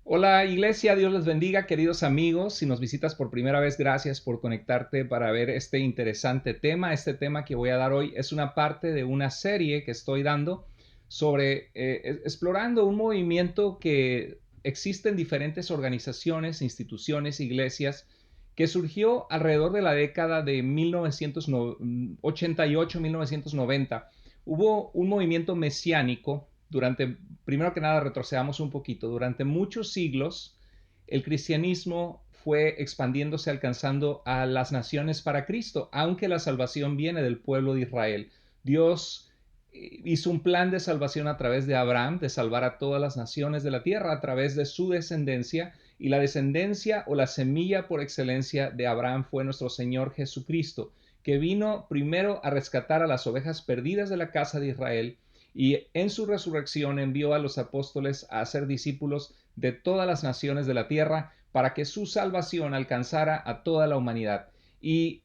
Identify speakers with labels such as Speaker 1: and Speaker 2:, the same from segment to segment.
Speaker 1: Hola Iglesia, Dios les bendiga, queridos amigos. Si nos visitas por primera vez, gracias por conectarte para ver este interesante tema. Este tema que voy a dar hoy es una parte de una serie que estoy dando sobre explorando un movimiento que existe en diferentes organizaciones, instituciones, iglesias, que surgió alrededor de la década de 1988-1990. Hubo un movimiento mesiánico durante, primero que nada, retrocedamos un poquito. Durante muchos siglos, el cristianismo fue expandiéndose, alcanzando a las naciones para Cristo, aunque la salvación viene del pueblo de Israel. Dios hizo un plan de salvación a través de Abraham, de salvar a todas las naciones de la tierra a través de su descendencia, y la descendencia o la semilla por excelencia de Abraham fue nuestro Señor Jesucristo, que vino primero a rescatar a las ovejas perdidas de la casa de Israel, y en su resurrección envió a los apóstoles a ser discípulos de todas las naciones de la tierra para que su salvación alcanzara a toda la humanidad. Y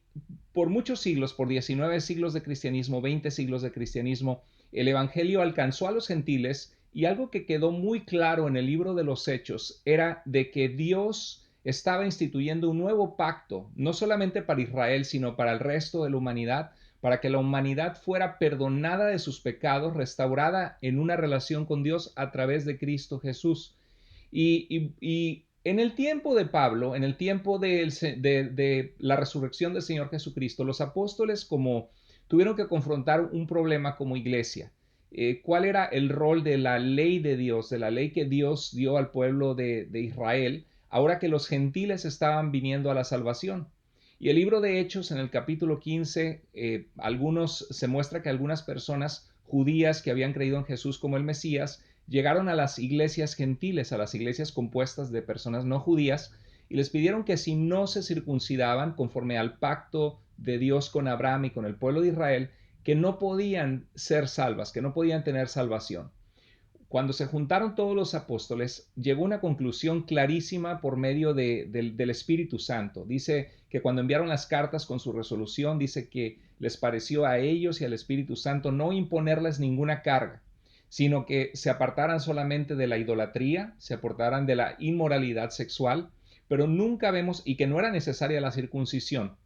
Speaker 1: por muchos siglos, por 19 siglos de cristianismo, 20 siglos de cristianismo, el Evangelio alcanzó a los gentiles, y algo que quedó muy claro en el libro de los Hechos era de que Dios estaba instituyendo un nuevo pacto, no solamente para Israel, sino para el resto de la humanidad, para que la humanidad fuera perdonada de sus pecados, restaurada en una relación con Dios a través de Cristo Jesús. Y en el tiempo de Pablo, en el tiempo de la resurrección del Señor Jesucristo, los apóstoles como tuvieron que confrontar un problema como iglesia. ¿Cuál era el rol de la ley de Dios, de la ley que Dios dio al pueblo de Israel, ahora que los gentiles estaban viniendo a la salvación? Y el libro de Hechos, en el capítulo 15, se muestra que algunas personas judías que habían creído en Jesús como el Mesías llegaron a las iglesias gentiles, a las iglesias compuestas de personas no judías, y les pidieron que si no se circuncidaban conforme al pacto de Dios con Abraham y con el pueblo de Israel, que no podían ser salvas, que no podían tener salvación. Cuando se juntaron todos los apóstoles, llegó una conclusión clarísima por medio del Espíritu Santo. Dice que cuando enviaron las cartas con su resolución, dice que les pareció a ellos y al Espíritu Santo no imponerles ninguna carga, sino que se apartaran solamente de la idolatría, se apartaran de la inmoralidad sexual, pero nunca vemos, y que no era necesaria la circuncisión,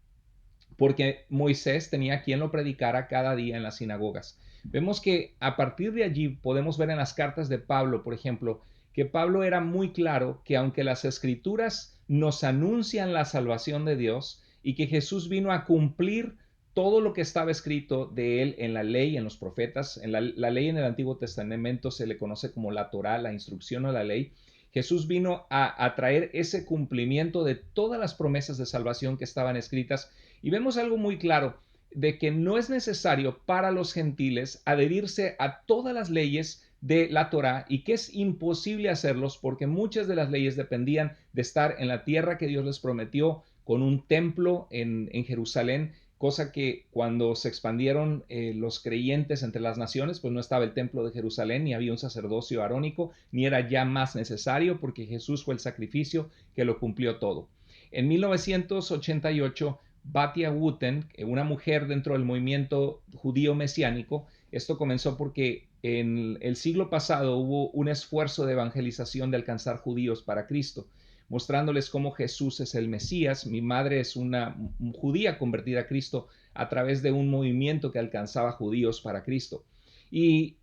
Speaker 1: porque Moisés tenía quien lo predicara cada día en las sinagogas. Vemos que a partir de allí podemos ver en las cartas de Pablo, por ejemplo, que Pablo era muy claro que aunque las escrituras nos anuncian la salvación de Dios y que Jesús vino a cumplir todo lo que estaba escrito de él en la ley, en los profetas, en la ley en el Antiguo Testamento se le conoce como la Torá, la instrucción o la ley. Jesús vino a traer ese cumplimiento de todas las promesas de salvación que estaban escritas, y vemos algo muy claro de que no es necesario para los gentiles adherirse a todas las leyes de la Torá, y que es imposible hacerlos porque muchas de las leyes dependían de estar en la tierra que Dios les prometió, con un templo en Jerusalén, cosa que cuando se expandieron los creyentes entre las naciones, pues no estaba el templo de Jerusalén, ni había un sacerdocio arónico, ni era ya más necesario porque Jesús fue el sacrificio que lo cumplió todo. En 1988, Batia Wooten, una mujer dentro del movimiento judío mesiánico, esto comenzó porque en el siglo pasado hubo un esfuerzo de evangelización de alcanzar judíos para Cristo, mostrándoles cómo Jesús es el Mesías. Mi madre es una judía convertida a Cristo a través de un movimiento que alcanzaba judíos para Cristo. Y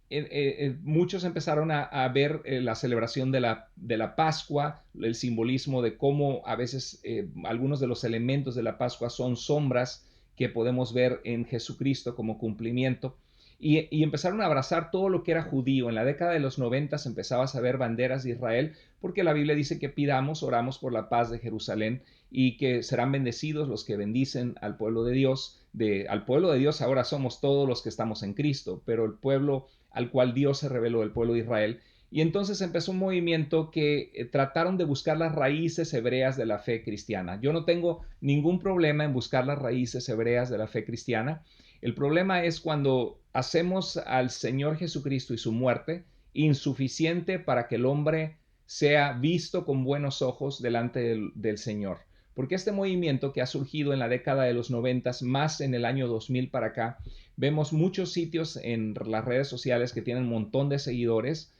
Speaker 1: muchos empezaron a ver la celebración de la Pascua, el simbolismo de cómo a veces algunos de los elementos de la Pascua son sombras que podemos ver en Jesucristo como cumplimiento. Y empezaron a abrazar todo lo que era judío. En la década de los 90 empezabas a ver banderas de Israel, porque la Biblia dice que pidamos, oramos por la paz de Jerusalén, y que serán bendecidos los que bendicen al pueblo de Dios. Al pueblo de Dios ahora somos todos los que estamos en Cristo, pero el pueblo al cual Dios se reveló, el pueblo de Israel. Y entonces empezó un movimiento que trataron de buscar las raíces hebreas de la fe cristiana. Yo no tengo ningún problema en buscar las raíces hebreas de la fe cristiana. El problema es cuando hacemos al Señor Jesucristo y su muerte insuficiente para que el hombre sea visto con buenos ojos delante del Señor. Porque este movimiento que ha surgido en la década de los 90, más en el año 2000 para acá, vemos muchos sitios en las redes sociales que tienen un montón de seguidores,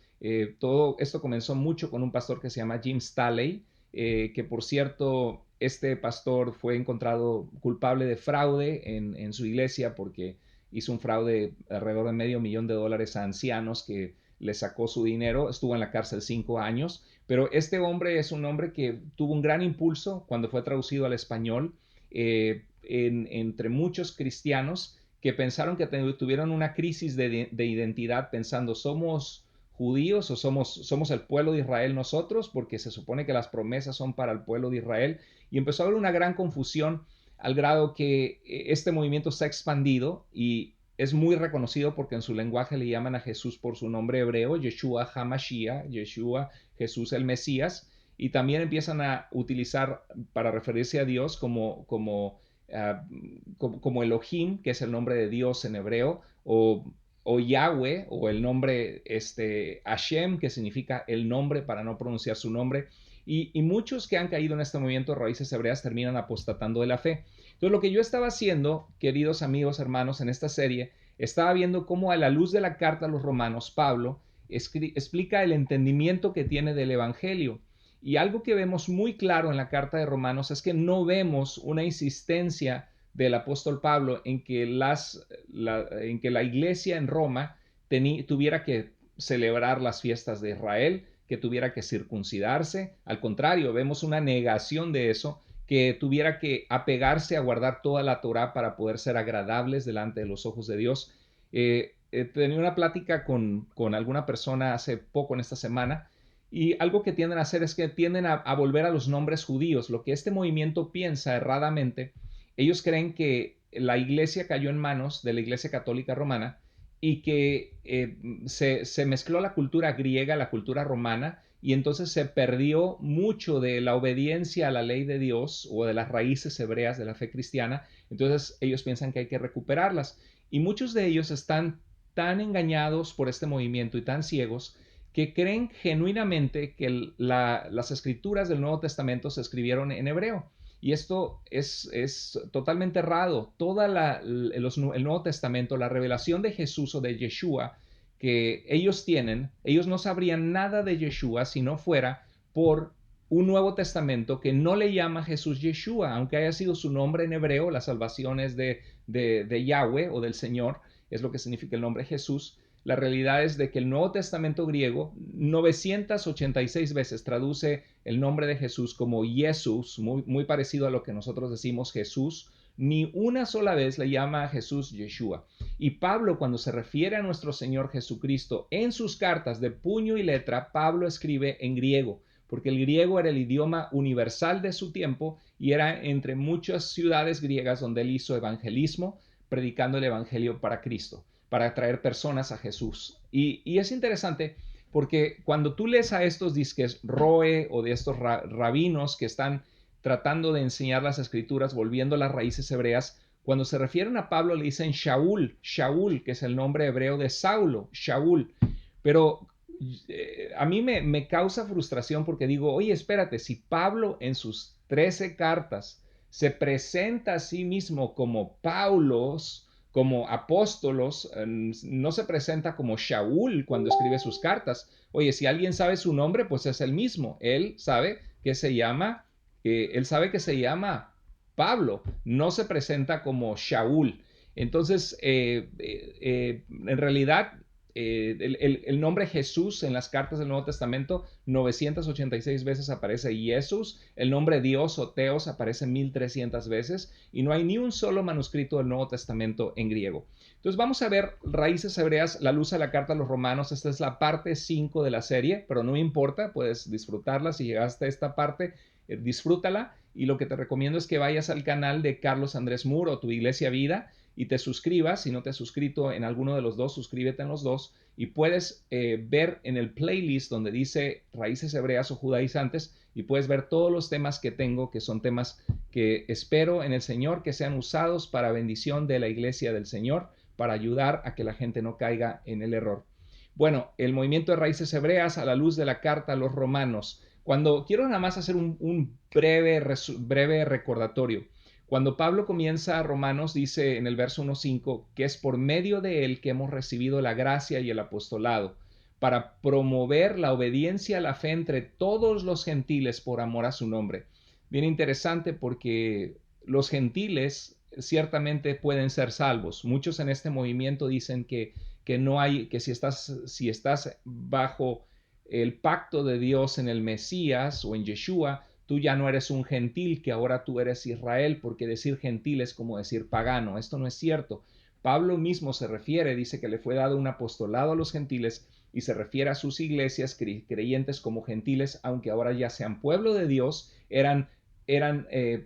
Speaker 1: Todo esto comenzó mucho con un pastor que se llama Jim Staley, que por cierto, este pastor fue encontrado culpable de fraude en su iglesia porque hizo un fraude alrededor de $500,000 a ancianos que le sacó su dinero, estuvo en la cárcel 5 años, pero este hombre es un hombre que tuvo un gran impulso cuando fue traducido al español entre muchos cristianos que pensaron que tuvieron una crisis de identidad pensando, ¿somos judíos o somos el pueblo de Israel nosotros? Porque se supone que las promesas son para el pueblo de Israel. Y empezó a haber una gran confusión al grado que este movimiento se ha expandido y es muy reconocido porque en su lenguaje le llaman a Jesús por su nombre hebreo, Yeshua HaMashiach, Yeshua, Jesús el Mesías, y también empiezan a utilizar para referirse a Dios como Elohim, que es el nombre de Dios en hebreo, o Yahweh, o el nombre Hashem, que significa el nombre para no pronunciar su nombre. Y muchos que han caído en este movimiento de raíces hebreas terminan apostatando de la fe. Entonces, lo que yo estaba haciendo, queridos amigos, hermanos, en esta serie, estaba viendo cómo a la luz de la carta a los romanos, Pablo explica el entendimiento que tiene del Evangelio. Y algo que vemos muy claro en la carta de Romanos es que no vemos una insistencia del apóstol Pablo en que la iglesia en Roma tuviera que celebrar las fiestas de Israel, que tuviera que circuncidarse. Al contrario, vemos una negación de eso, que tuviera que apegarse a guardar toda la Torá para poder ser agradables delante de los ojos de Dios. Tenía una plática con alguna persona hace poco en esta semana, y algo que tienden a hacer es que tienden a volver a los nombres judíos. Lo que este movimiento piensa erradamente, ellos creen que la iglesia cayó en manos de la Iglesia Católica Romana y que se mezcló la cultura griega, la cultura romana, y entonces se perdió mucho de la obediencia a la ley de Dios o de las raíces hebreas de la fe cristiana. Entonces ellos piensan que hay que recuperarlas. Y muchos de ellos están tan engañados por este movimiento y tan ciegos que creen genuinamente que las escrituras del Nuevo Testamento se escribieron en hebreo. Y esto es totalmente errado. El Nuevo Testamento, la revelación de Jesús o de Yeshua que ellos tienen, ellos no sabrían nada de Yeshua si no fuera por un Nuevo Testamento que no le llama Jesús Yeshua, aunque haya sido su nombre en hebreo. La salvación es de Yahweh o del Señor, es lo que significa el nombre Jesús. La realidad es de que el Nuevo Testamento griego 986 veces traduce el nombre de Jesús como Jesús, muy parecido a lo que nosotros decimos Jesús. Ni una sola vez le llama a Jesús Yeshua. Y Pablo, cuando se refiere a nuestro Señor Jesucristo en sus cartas de puño y letra, Pablo escribe en griego, porque el griego era el idioma universal de su tiempo y era entre muchas ciudades griegas donde él hizo evangelismo, predicando el evangelio para Cristo, para atraer personas a Jesús. Y es interesante porque cuando tú lees a estos disques Roe o de estos rabinos que están tratando de enseñar las escrituras, volviendo a las raíces hebreas, cuando se refieren a Pablo le dicen Shaul, que es el nombre hebreo de Saulo, Shaul. Pero a mí me causa frustración porque digo, oye, espérate, si Pablo en sus 13 cartas se presenta a sí mismo como Paulos, como apóstolos, no se presenta como Shaul cuando escribe sus cartas. Oye, si alguien sabe su nombre, pues es el mismo. Él sabe que se llama Pablo, no se presenta como Shaul. Entonces, en realidad, el nombre Jesús en las cartas del Nuevo Testamento 986 veces aparece Jesús, el nombre Dios o Teos aparece 1300 veces y no hay ni un solo manuscrito del Nuevo Testamento en griego. Entonces vamos a ver raíces hebreas, la luz a la carta a los romanos. Esta es la parte 5 de la serie, pero no importa, puedes disfrutarla. Si llegaste a esta parte, disfrútala, y lo que te recomiendo es que vayas al canal de Carlos Andrés Moore o Tu Iglesia Vida y te suscribas. Si no te has suscrito en alguno de los dos, suscríbete en los dos y puedes ver en el playlist donde dice Raíces Hebreas o Judaizantes y puedes ver todos los temas que tengo, que son temas que espero en el Señor que sean usados para bendición de la iglesia del Señor, para ayudar a que la gente no caiga en el error. Bueno, el movimiento de Raíces Hebreas a la luz de la carta a los romanos. Cuando quiero nada más hacer un breve recordatorio. Cuando Pablo comienza Romanos, dice en el verso 1.5 que es por medio de él que hemos recibido la gracia y el apostolado para promover la obediencia a la fe entre todos los gentiles por amor a su nombre. Bien interesante porque los gentiles ciertamente pueden ser salvos. Muchos en este movimiento dicen que no hay, que si estás bajo el pacto de Dios en el Mesías o en Yeshua, tú ya no eres un gentil, que ahora tú eres Israel, porque decir gentil es como decir pagano. Esto no es cierto. Pablo mismo se refiere, dice que le fue dado un apostolado a los gentiles y se refiere a sus iglesias creyentes como gentiles, aunque ahora ya sean pueblo de Dios, eran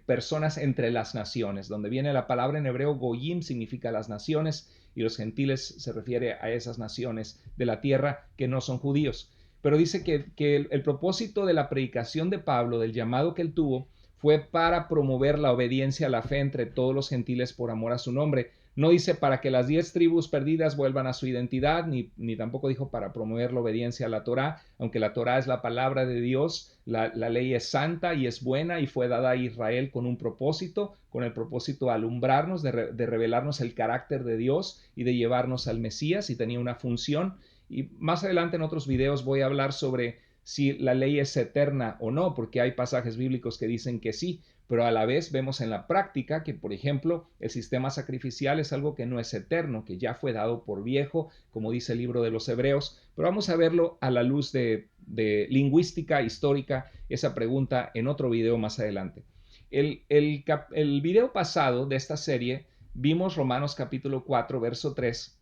Speaker 1: personas entre las naciones. Donde viene la palabra en hebreo goyim significa las naciones y los gentiles se refiere a esas naciones de la tierra que no son judíos. Pero dice que el propósito de la predicación de Pablo, del llamado que él tuvo, fue para promover la obediencia a la fe entre todos los gentiles por amor a su nombre. No dice para que las 10 tribus perdidas vuelvan a su identidad, ni tampoco dijo para promover la obediencia a la Torá, aunque la Torá es la palabra de Dios, la ley es santa y es buena y fue dada a Israel con un propósito, con el propósito de alumbrarnos, de revelarnos el carácter de Dios y de llevarnos al Mesías, y tenía una función. Y más adelante en otros videos voy a hablar sobre si la ley es eterna o no, porque hay pasajes bíblicos que dicen que sí, pero a la vez vemos en la práctica que, por ejemplo, el sistema sacrificial es algo que no es eterno, que ya fue dado por viejo, como dice el libro de los Hebreos, pero vamos a verlo a la luz de lingüística histórica, esa pregunta en otro video más adelante. El video pasado de esta serie vimos Romanos capítulo 4, verso 3,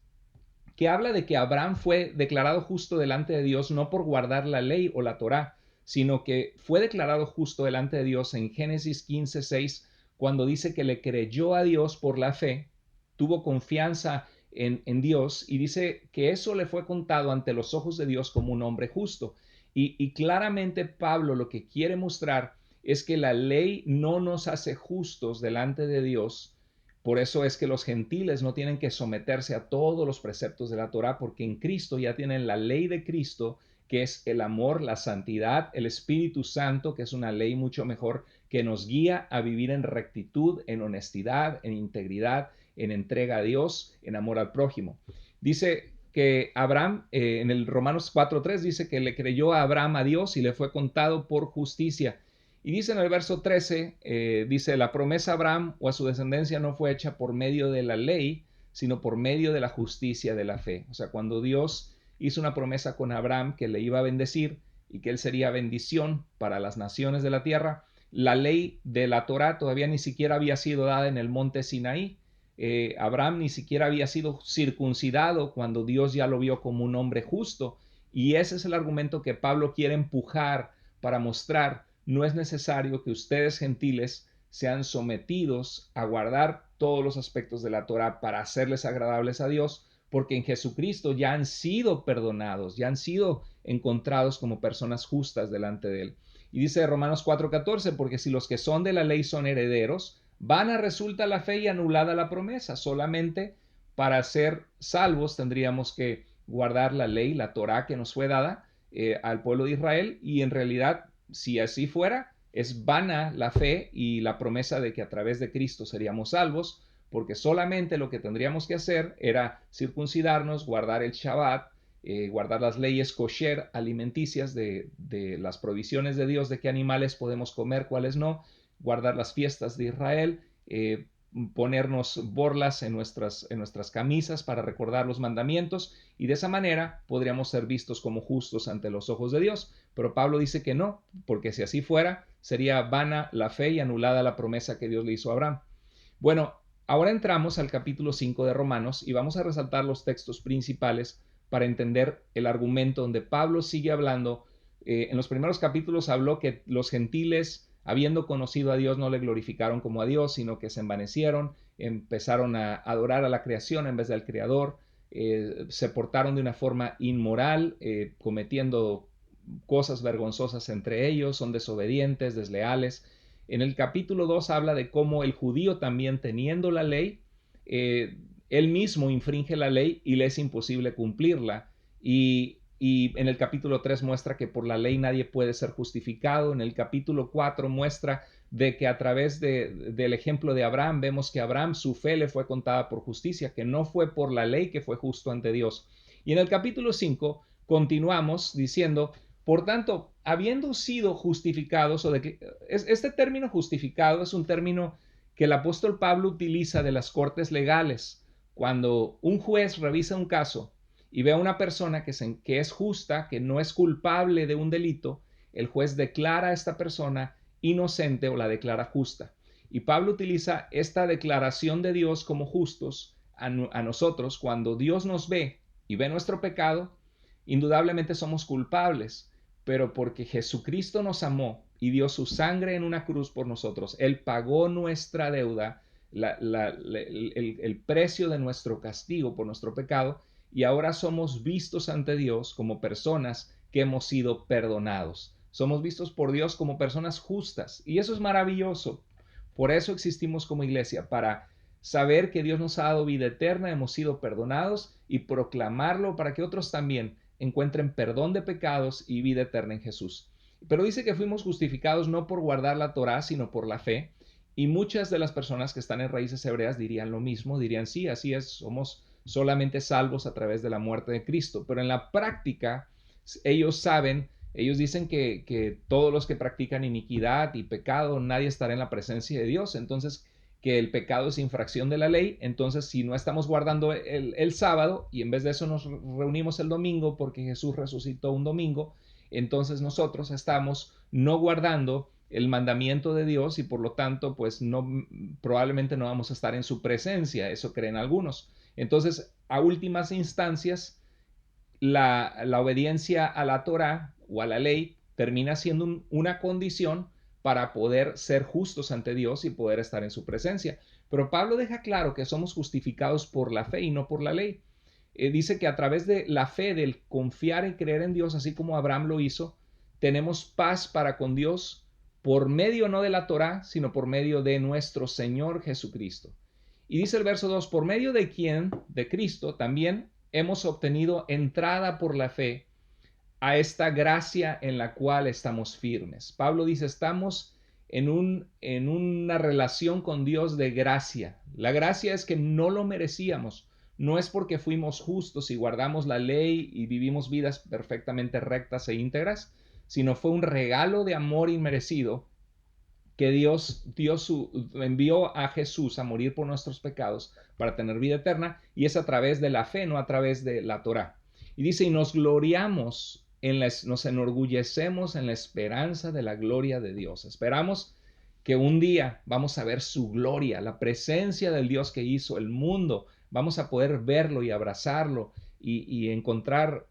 Speaker 1: que habla de que Abraham fue declarado justo delante de Dios no por guardar la ley o la Torá, sino que fue declarado justo delante de Dios en Génesis 15:6, cuando dice que le creyó a Dios por la fe, tuvo confianza en Dios, y dice que eso le fue contado ante los ojos de Dios como un hombre justo. Y claramente Pablo lo que quiere mostrar es que la ley no nos hace justos delante de Dios. Por eso es que los gentiles no tienen que someterse a todos los preceptos de la Torá, porque en Cristo ya tienen la ley de Cristo, que es el amor, la santidad, el Espíritu Santo, que es una ley mucho mejor, que nos guía a vivir en rectitud, en honestidad, en integridad, en entrega a Dios, en amor al prójimo. Dice que Abraham, en el Romanos 4:3, dice que le creyó a Abraham a Dios y le fue contado por justicia. Y dice en el verso 13, dice, la promesa a Abraham o a su descendencia no fue hecha por medio de la ley, sino por medio de la justicia de la fe. O sea, cuando Dios hizo una promesa con Abraham que le iba a bendecir y que él sería bendición para las naciones de la tierra, la ley de la Torá todavía ni siquiera había sido dada en el monte Sinaí. Abraham ni siquiera había sido circuncidado cuando Dios ya lo vio como un hombre justo. Y ese es el argumento que Pablo quiere empujar para mostrar: no es necesario que ustedes gentiles sean sometidos a guardar todos los aspectos de la Torá para hacerles agradables a Dios, porque en Jesucristo ya han sido perdonados, ya han sido encontrados como personas justas delante de Él. Y dice Romanos 4:14, porque si los que son de la ley son herederos, vana resulta la fe y anulada la promesa. Solamente para ser salvos tendríamos que guardar la ley, la Torá que nos fue dada al pueblo de Israel, y en realidad, si así fuera, es vana la fe y la promesa de que a través de Cristo seríamos salvos, porque solamente lo que tendríamos que hacer era circuncidarnos, guardar el Shabbat, guardar las leyes kosher alimenticias de las provisiones de Dios, de qué animales podemos comer, cuáles no, guardar las fiestas de Israel, ponernos borlas en nuestras camisas para recordar los mandamientos, y de esa manera podríamos ser vistos como justos ante los ojos de Dios. Pero Pablo dice que no, porque si así fuera, sería vana la fe y anulada la promesa que Dios le hizo a Abraham. Bueno, ahora entramos al capítulo 5 de Romanos y vamos a resaltar los textos principales para entender el argumento donde Pablo sigue hablando. En los primeros capítulos habló que los gentiles, habiendo conocido a Dios, no le glorificaron como a Dios, sino que se envanecieron, empezaron a adorar a la creación en vez del Creador, se portaron de una forma inmoral, cometiendo cosas vergonzosas entre ellos, son desobedientes, desleales. En el capítulo 2 habla de cómo el judío, también teniendo la ley, él mismo infringe la ley y le es imposible cumplirla. Y en el capítulo 3 muestra que por la ley nadie puede ser justificado. En el capítulo 4 muestra de que a través del ejemplo de Abraham, vemos que Abraham, su fe le fue contada por justicia, que no fue por la ley que fue justo ante Dios. Y en el capítulo 5 continuamos diciendo, por tanto, habiendo sido justificados, este término justificado es un término que el apóstol Pablo utiliza de las cortes legales. Cuando un juez revisa un caso y ve a una persona que es justa, que no es culpable de un delito, el juez declara a esta persona inocente o la declara justa. Y Pablo utiliza esta declaración de Dios como justos a nosotros. Cuando Dios nos ve y ve nuestro pecado, indudablemente somos culpables, pero porque Jesucristo nos amó y dio su sangre en una cruz por nosotros, Él pagó nuestra deuda, el precio de nuestro castigo por nuestro pecado, y ahora somos vistos ante Dios como personas que hemos sido perdonados. Somos vistos por Dios como personas justas, y eso es maravilloso. Por eso existimos como iglesia, para saber que Dios nos ha dado vida eterna, hemos sido perdonados, y proclamarlo para que otros también encuentren perdón de pecados y vida eterna en Jesús. Pero dice que fuimos justificados no por guardar la Torá, sino por la fe. Y muchas de las personas que están en raíces hebreas dirían lo mismo, dirían sí, así es, somos solamente salvos a través de la muerte de Cristo. Pero en la práctica, ellos saben, ellos dicen que todos los que practican iniquidad y pecado, nadie estará en la presencia de Dios. Entonces, que el pecado es infracción de la ley. Entonces, si no estamos guardando el sábado y en vez de eso nos reunimos el domingo porque Jesús resucitó un domingo, entonces nosotros estamos no guardando el mandamiento de Dios y por lo tanto, pues no, probablemente no vamos a estar en su presencia. Eso creen algunos. Entonces, a últimas instancias, la obediencia a la Torá o a la ley termina siendo una condición para poder ser justos ante Dios y poder estar en su presencia. Pero Pablo deja claro que somos justificados por la fe y no por la ley. Dice que a través de la fe, del confiar y creer en Dios, así como Abraham lo hizo, tenemos paz para con Dios por medio no de la Torá, sino por medio de nuestro Señor Jesucristo. Y dice el verso 2, por medio de quien, de Cristo, también hemos obtenido entrada por la fe a esta gracia en la cual estamos firmes. Pablo dice, estamos en una relación con Dios de gracia. La gracia es que no lo merecíamos. No es porque fuimos justos y guardamos la ley y vivimos vidas perfectamente rectas e íntegras, sino fue un regalo de amor inmerecido que Dios envió a Jesús a morir por nuestros pecados para tener vida eterna, y es a través de la fe, no a través de la Torá. Y dice, y nos gloriamos, nos enorgullecemos en la esperanza de la gloria de Dios. Esperamos que un día vamos a ver su gloria, la presencia del Dios que hizo el mundo. Vamos a poder verlo y abrazarlo y encontrar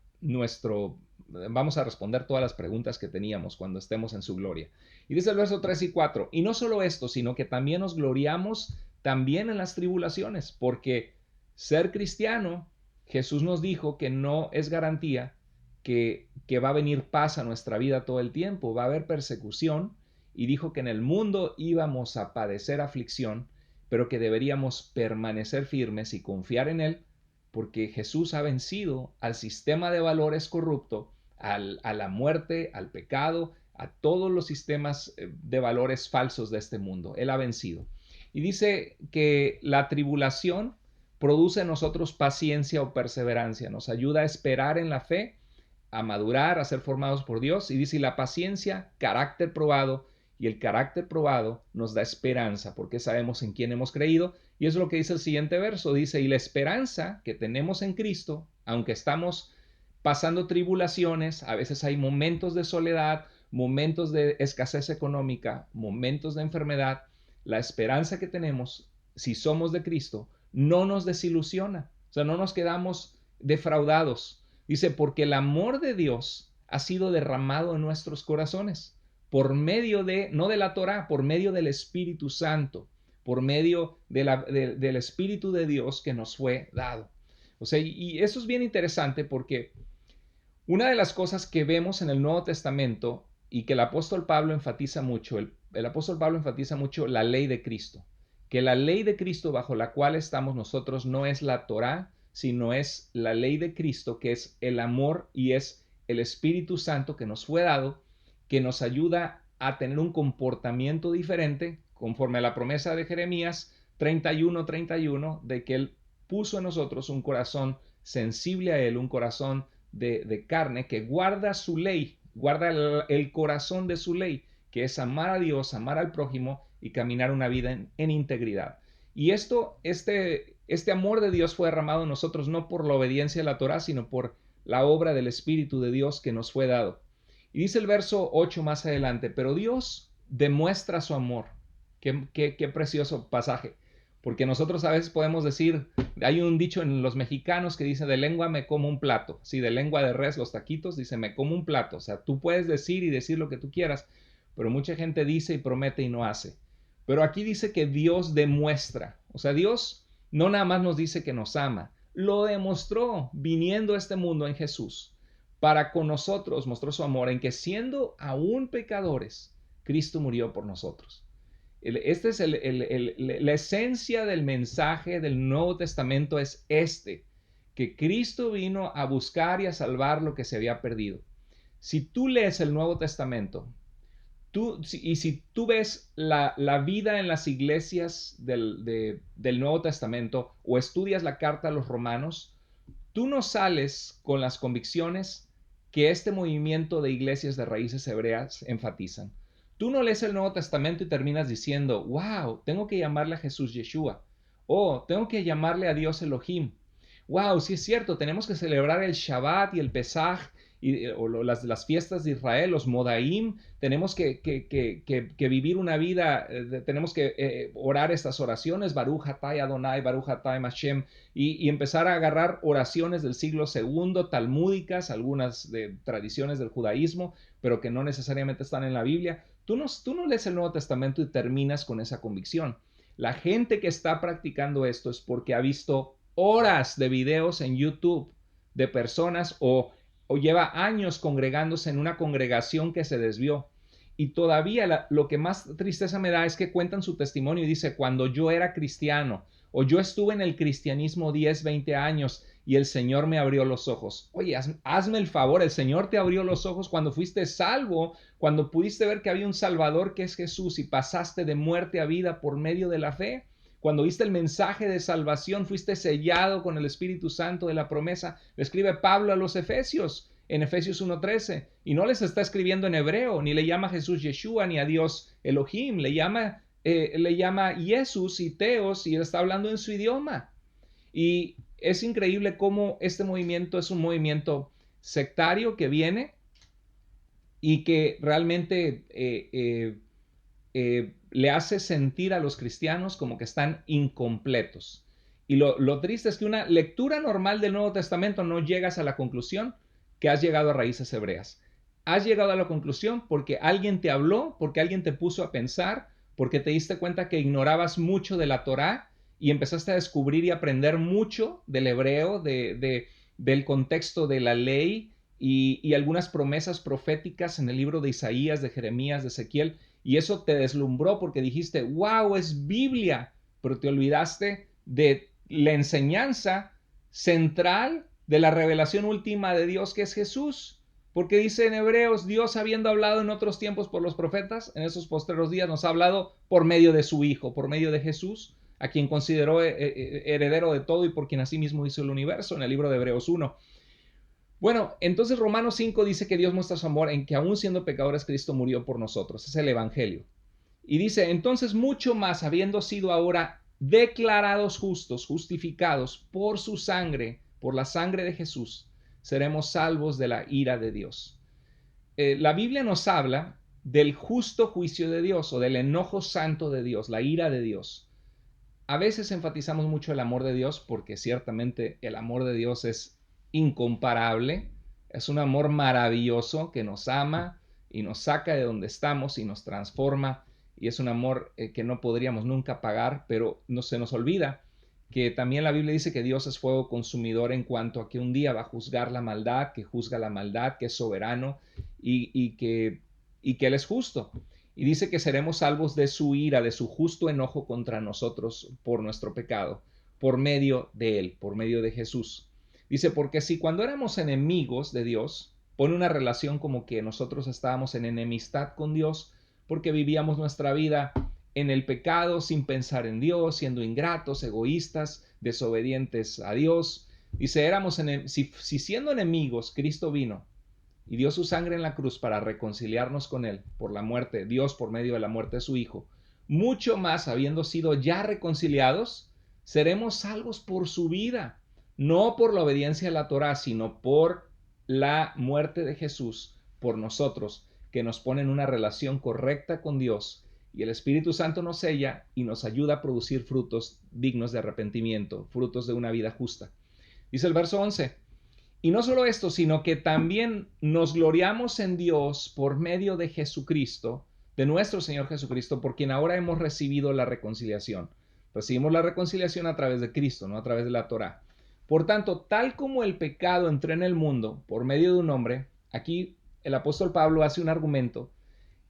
Speaker 1: vamos a responder todas las preguntas que teníamos cuando estemos en su gloria. Y dice el verso 3 y 4, y no solo esto, sino que también nos gloriamos también en las tribulaciones, porque ser cristiano, Jesús nos dijo que no es garantía que va a venir paz a nuestra vida todo el tiempo, va a haber persecución, y dijo que en el mundo íbamos a padecer aflicción, pero que deberíamos permanecer firmes y confiar en Él, porque Jesús ha vencido al sistema de valores corrupto, a la muerte, al pecado, a todos los sistemas de valores falsos de este mundo. Él ha vencido. Y dice que la tribulación produce en nosotros paciencia o perseverancia, nos ayuda a esperar en la fe, a madurar, a ser formados por Dios. Y dice, y la paciencia, carácter probado, y el carácter probado nos da esperanza, porque sabemos en quién hemos creído. Y eso es lo que dice el siguiente verso. Dice, y la esperanza que tenemos en Cristo, aunque estamos pasando tribulaciones, a veces hay momentos de soledad, momentos de escasez económica, momentos de enfermedad, la esperanza que tenemos, si somos de Cristo, no nos desilusiona. O sea, no nos quedamos defraudados. Dice, porque el amor de Dios ha sido derramado en nuestros corazones por medio no de la Torá, por medio del Espíritu Santo, por medio del Espíritu de Dios que nos fue dado. O sea, y eso es bien interesante porque una de las cosas que vemos en el Nuevo Testamento y que el apóstol Pablo enfatiza mucho, el apóstol Pablo enfatiza mucho la ley de Cristo, que la ley de Cristo bajo la cual estamos nosotros no es la Torá, sino es la ley de Cristo, que es el amor y es el Espíritu Santo que nos fue dado, que nos ayuda a tener un comportamiento diferente conforme a la promesa de Jeremías 31:31, de que Él puso en nosotros un corazón sensible a Él, un corazón de carne que guarda su ley, guarda el corazón de su ley, que es amar a Dios, amar al prójimo y caminar una vida en integridad. Y este amor de Dios fue derramado en nosotros no por la obediencia a la Torá, sino por la obra del Espíritu de Dios que nos fue dado. Y dice el verso 8 más adelante, pero Dios demuestra su amor. Qué precioso pasaje. Porque nosotros a veces podemos decir, hay un dicho en los mexicanos que dice, de lengua me como un plato. Sí, de lengua de res, los taquitos, dice, me como un plato. O sea, tú puedes decir y decir lo que tú quieras, pero mucha gente dice y promete y no hace. Pero aquí dice que Dios demuestra. O sea, Dios no nada más nos dice que nos ama, lo demostró viniendo a este mundo en Jesús. Para con nosotros mostró su amor en que siendo aún pecadores, Cristo murió por nosotros. Esta es la esencia del mensaje del Nuevo Testamento, es que Cristo vino a buscar y a salvar lo que se había perdido. Si tú lees el Nuevo Testamento, si tú ves la vida en las iglesias del Nuevo Testamento o estudias la carta a los romanos, tú no sales con las convicciones que este movimiento de iglesias de raíces hebreas enfatizan. Tú no lees el Nuevo Testamento y terminas diciendo, wow, tengo que llamarle a Jesús Yeshua, o tengo que llamarle a Dios Elohim. Wow, sí es cierto, tenemos que celebrar el Shabbat y el Pesaj o las fiestas de Israel, los Modaim, tenemos que vivir una vida, tenemos que orar estas oraciones, Baruch Atay Adonai, Baruch Atay Hashem, y empezar a agarrar oraciones del siglo II, talmúdicas, algunas de tradiciones del judaísmo, pero que no necesariamente están en la Biblia. Tú no lees el Nuevo Testamento y terminas con esa convicción. La gente que está practicando esto es porque ha visto horas de videos en YouTube de personas o lleva años congregándose en una congregación que se desvió. Y todavía lo que más tristeza me da es que cuentan su testimonio y dice, cuando yo era cristiano o yo estuve en el cristianismo 10, 20 años y el Señor me abrió los ojos. Oye, hazme el favor, el Señor te abrió los ojos cuando fuiste salvo, cuando pudiste ver que había un Salvador que es Jesús y pasaste de muerte a vida por medio de la fe. Cuando viste el mensaje de salvación, fuiste sellado con el Espíritu Santo de la promesa. Le escribe Pablo a los Efesios en Efesios 1:13 y no les está escribiendo en hebreo, ni le llama a Jesús Yeshua, ni a Dios Elohim, le llama Jesús y Teos y él está hablando en su idioma. Y es increíble cómo este movimiento es un movimiento sectario que viene y que realmente le hace sentir a los cristianos como que están incompletos. Y lo triste es que una lectura normal del Nuevo Testamento no llegas a la conclusión que has llegado a raíces hebreas. Has llegado a la conclusión porque alguien te habló, porque alguien te puso a pensar, porque te diste cuenta que ignorabas mucho de la Torá y empezaste a descubrir y aprender mucho del hebreo, del contexto de la ley y algunas promesas proféticas en el libro de Isaías, de Jeremías, de Ezequiel. Y eso te deslumbró porque dijiste, wow, es Biblia, pero te olvidaste de la enseñanza central de la revelación última de Dios, que es Jesús. Porque dice en Hebreos, Dios habiendo hablado en otros tiempos por los profetas, en esos postreros días nos ha hablado por medio de su Hijo, por medio de Jesús, a quien consideró heredero de todo y por quien asimismo hizo el universo, en el libro de Hebreos 1. Bueno, entonces Romanos 5 dice que Dios muestra su amor en que aún siendo pecadores Cristo murió por nosotros. Es el Evangelio. Y dice, entonces mucho más, habiendo sido ahora declarados justos, justificados por su sangre, por la sangre de Jesús, seremos salvos de la ira de Dios. La Biblia nos habla del justo juicio de Dios o del enojo santo de Dios, la ira de Dios. A veces enfatizamos mucho el amor de Dios porque ciertamente el amor de Dios es incomparable, es un amor maravilloso que nos ama y nos saca de donde estamos y nos transforma y es un amor que no podríamos nunca pagar, pero no se nos olvida que también la Biblia dice que Dios es fuego consumidor en cuanto a que un día va a juzgar la maldad, que juzga la maldad, que es soberano y que Él es justo. Y dice que seremos salvos de su ira, de su justo enojo contra nosotros por nuestro pecado, por medio de Él, por medio de Jesús. Dice, porque si cuando éramos enemigos de Dios, pone una relación como que nosotros estábamos en enemistad con Dios, porque vivíamos nuestra vida en el pecado sin pensar en Dios, siendo ingratos, egoístas, desobedientes a Dios. Dice, si siendo enemigos, Cristo vino y dio su sangre en la cruz para reconciliarnos con Él por la muerte, Dios por medio de la muerte de su Hijo, mucho más habiendo sido ya reconciliados, seremos salvos por su vida, no por la obediencia a la Torá, sino por la muerte de Jesús por nosotros, que nos pone en una relación correcta con Dios, y el Espíritu Santo nos sella y nos ayuda a producir frutos dignos de arrepentimiento, frutos de una vida justa. Dice el verso 11, y no solo esto, sino que también nos gloriamos en Dios por medio de Jesucristo, de nuestro Señor Jesucristo, por quien ahora hemos recibido la reconciliación. Recibimos la reconciliación a través de Cristo, no a través de la Torá. Por tanto, tal como el pecado entró en el mundo por medio de un hombre, aquí el apóstol Pablo hace un argumento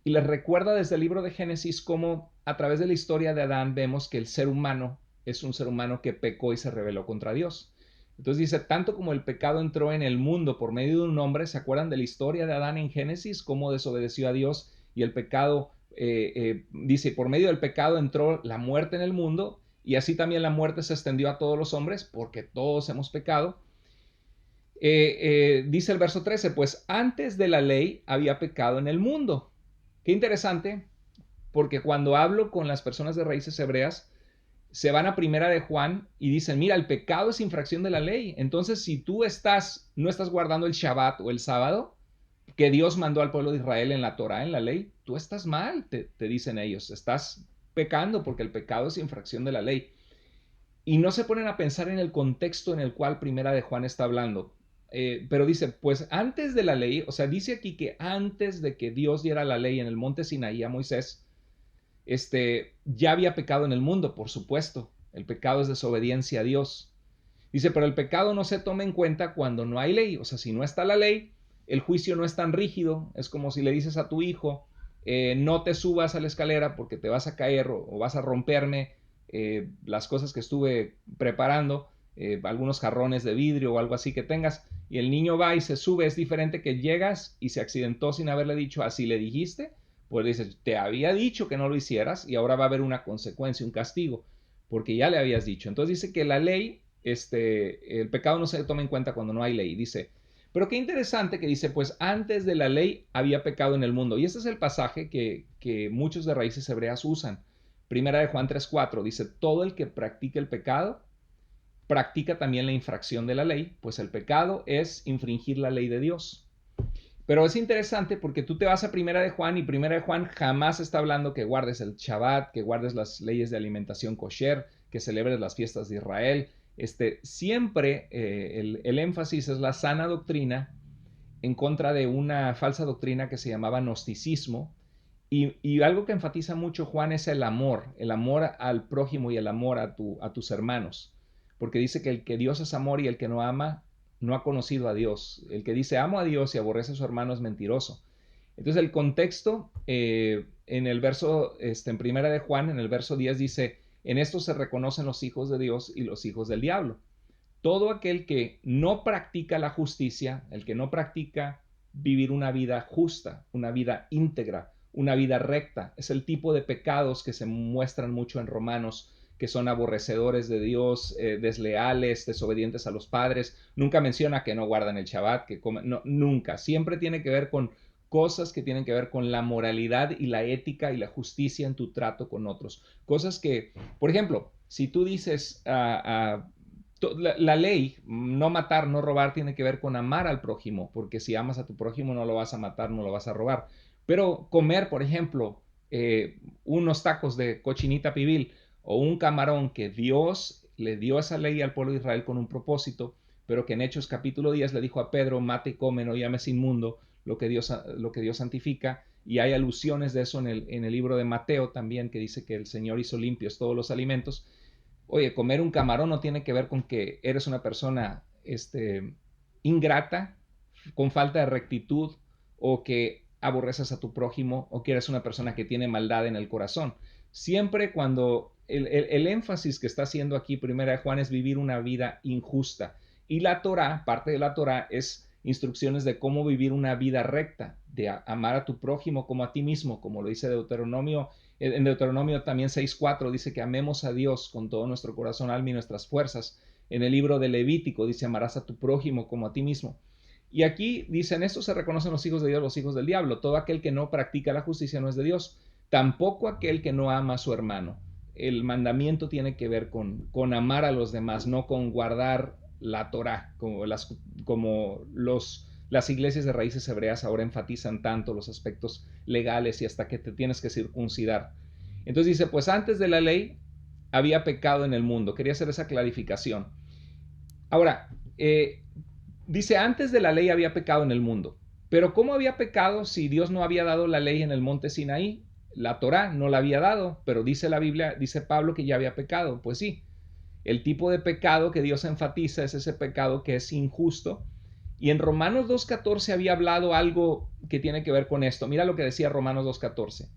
Speaker 1: y les recuerda desde el libro de Génesis cómo a través de la historia de Adán vemos que el ser humano es un ser humano que pecó y se rebeló contra Dios. Entonces dice, tanto como el pecado entró en el mundo por medio de un hombre, ¿se acuerdan de la historia de Adán en Génesis? Cómo desobedeció a Dios y el pecado, dice, por medio del pecado entró la muerte en el mundo y así también la muerte se extendió a todos los hombres porque todos hemos pecado. Dice el verso 13, pues antes de la ley había pecado en el mundo. Qué interesante, porque cuando hablo con las personas de raíces hebreas, se van a Primera de Juan y dicen, mira, el pecado es infracción de la ley. Entonces, si tú no estás guardando el Shabbat o el sábado, que Dios mandó al pueblo de Israel en la Torah, en la ley, tú estás mal, te dicen ellos, estás pecando porque el pecado es infracción de la ley. Y no se ponen a pensar en el contexto en el cual Primera de Juan está hablando. Pero dice, pues antes de la ley, o sea, dice aquí que antes de que Dios diera la ley en el monte Sinaí a Moisés, ya había pecado en el mundo, por supuesto. El pecado es desobediencia a Dios. Dice, pero el pecado no se toma en cuenta cuando no hay ley. O sea, si no está la ley, el juicio no es tan rígido. Es como si le dices a tu hijo, no te subas a la escalera porque te vas a caer o vas a romperme las cosas que estuve preparando, algunos jarrones de vidrio o algo así que tengas. Y el niño va y se sube. Es diferente que llegas y se accidentó sin haberle dicho, así le dijiste. Pues dices, te había dicho que no lo hicieras y ahora va a haber una consecuencia, un castigo, porque ya le habías dicho. Entonces dice que la ley, el pecado no se toma en cuenta cuando no hay ley. Dice, pero qué interesante que dice, pues antes de la ley había pecado en el mundo. Y este es el pasaje que muchos de raíces hebreas usan. Primera de Juan 3:4 dice, todo el que practica el pecado, practica también la infracción de la ley, pues el pecado es infringir la ley de Dios. Pero es interesante porque tú te vas a Primera de Juan y Primera de Juan jamás está hablando que guardes el Shabbat, que guardes las leyes de alimentación kosher, que celebres las fiestas de Israel. Siempre el énfasis es la sana doctrina en contra de una falsa doctrina que se llamaba gnosticismo. Y algo que enfatiza mucho Juan es el amor al prójimo y el amor a tus hermanos. Porque dice que el que Dios es amor y el que no ama no ha conocido a Dios. El que dice amo a Dios y aborrece a su hermano es mentiroso. Entonces el contexto en el verso, en Primera de Juan, en el verso 10 dice, en esto se reconocen los hijos de Dios y los hijos del diablo. Todo aquel que no practica la justicia, el que no practica vivir una vida justa, una vida íntegra, una vida recta, es el tipo de pecados que se muestran mucho en Romanos, que son aborrecedores de Dios, desleales, desobedientes a los padres. Nunca menciona que no guardan el Shabbat, que comen, no, nunca. Siempre tiene que ver con cosas que tienen que ver con la moralidad y la ética y la justicia en tu trato con otros. Cosas que, por ejemplo, si tú dices la ley, no matar, no robar, tiene que ver con amar al prójimo, porque si amas a tu prójimo no lo vas a matar, no lo vas a robar. Pero comer, por ejemplo, unos tacos de cochinita pibil o un camarón que Dios le dio esa ley al pueblo de Israel con un propósito, pero que en Hechos capítulo 10 le dijo a Pedro, mate y come, no llames inmundo lo que Dios santifica, y hay alusiones de eso en el libro de Mateo también, que dice que el Señor hizo limpios todos los alimentos. Oye, comer un camarón no tiene que ver con que eres una persona ingrata, con falta de rectitud, o que aborreces a tu prójimo, o que eres una persona que tiene maldad en el corazón. Siempre cuando el énfasis que está haciendo aquí Primera de Juan es vivir una vida injusta. Y la Torah, parte de la Torah es instrucciones de cómo vivir una vida recta, de amar a tu prójimo como a ti mismo, como lo dice Deuteronomio. En Deuteronomio también 6:4 dice que amemos a Dios con todo nuestro corazón, alma y nuestras fuerzas. En el libro de Levítico dice, amarás a tu prójimo como a ti mismo. Y aquí dicen, esto se reconocen los hijos de Dios, los hijos del diablo. Todo aquel que no practica la justicia no es de Dios. Tampoco aquel que no ama a su hermano. El mandamiento tiene que ver con amar a los demás, no con guardar la Torá, las iglesias de raíces hebreas ahora enfatizan tanto los aspectos legales y hasta que te tienes que circuncidar. Entonces dice, pues antes de la ley había pecado en el mundo. Quería hacer esa clarificación. Ahora, dice, antes de la ley había pecado en el mundo. Pero ¿cómo había pecado si Dios no había dado la ley en el monte Sinaí? La Torá no la había dado, pero dice la Biblia, dice Pablo que ya había pecado. Pues sí, el tipo de pecado que Dios enfatiza es ese pecado que es injusto. Y en Romanos 2.14 había hablado algo que tiene que ver con esto. Mira lo que decía Romanos 2.14.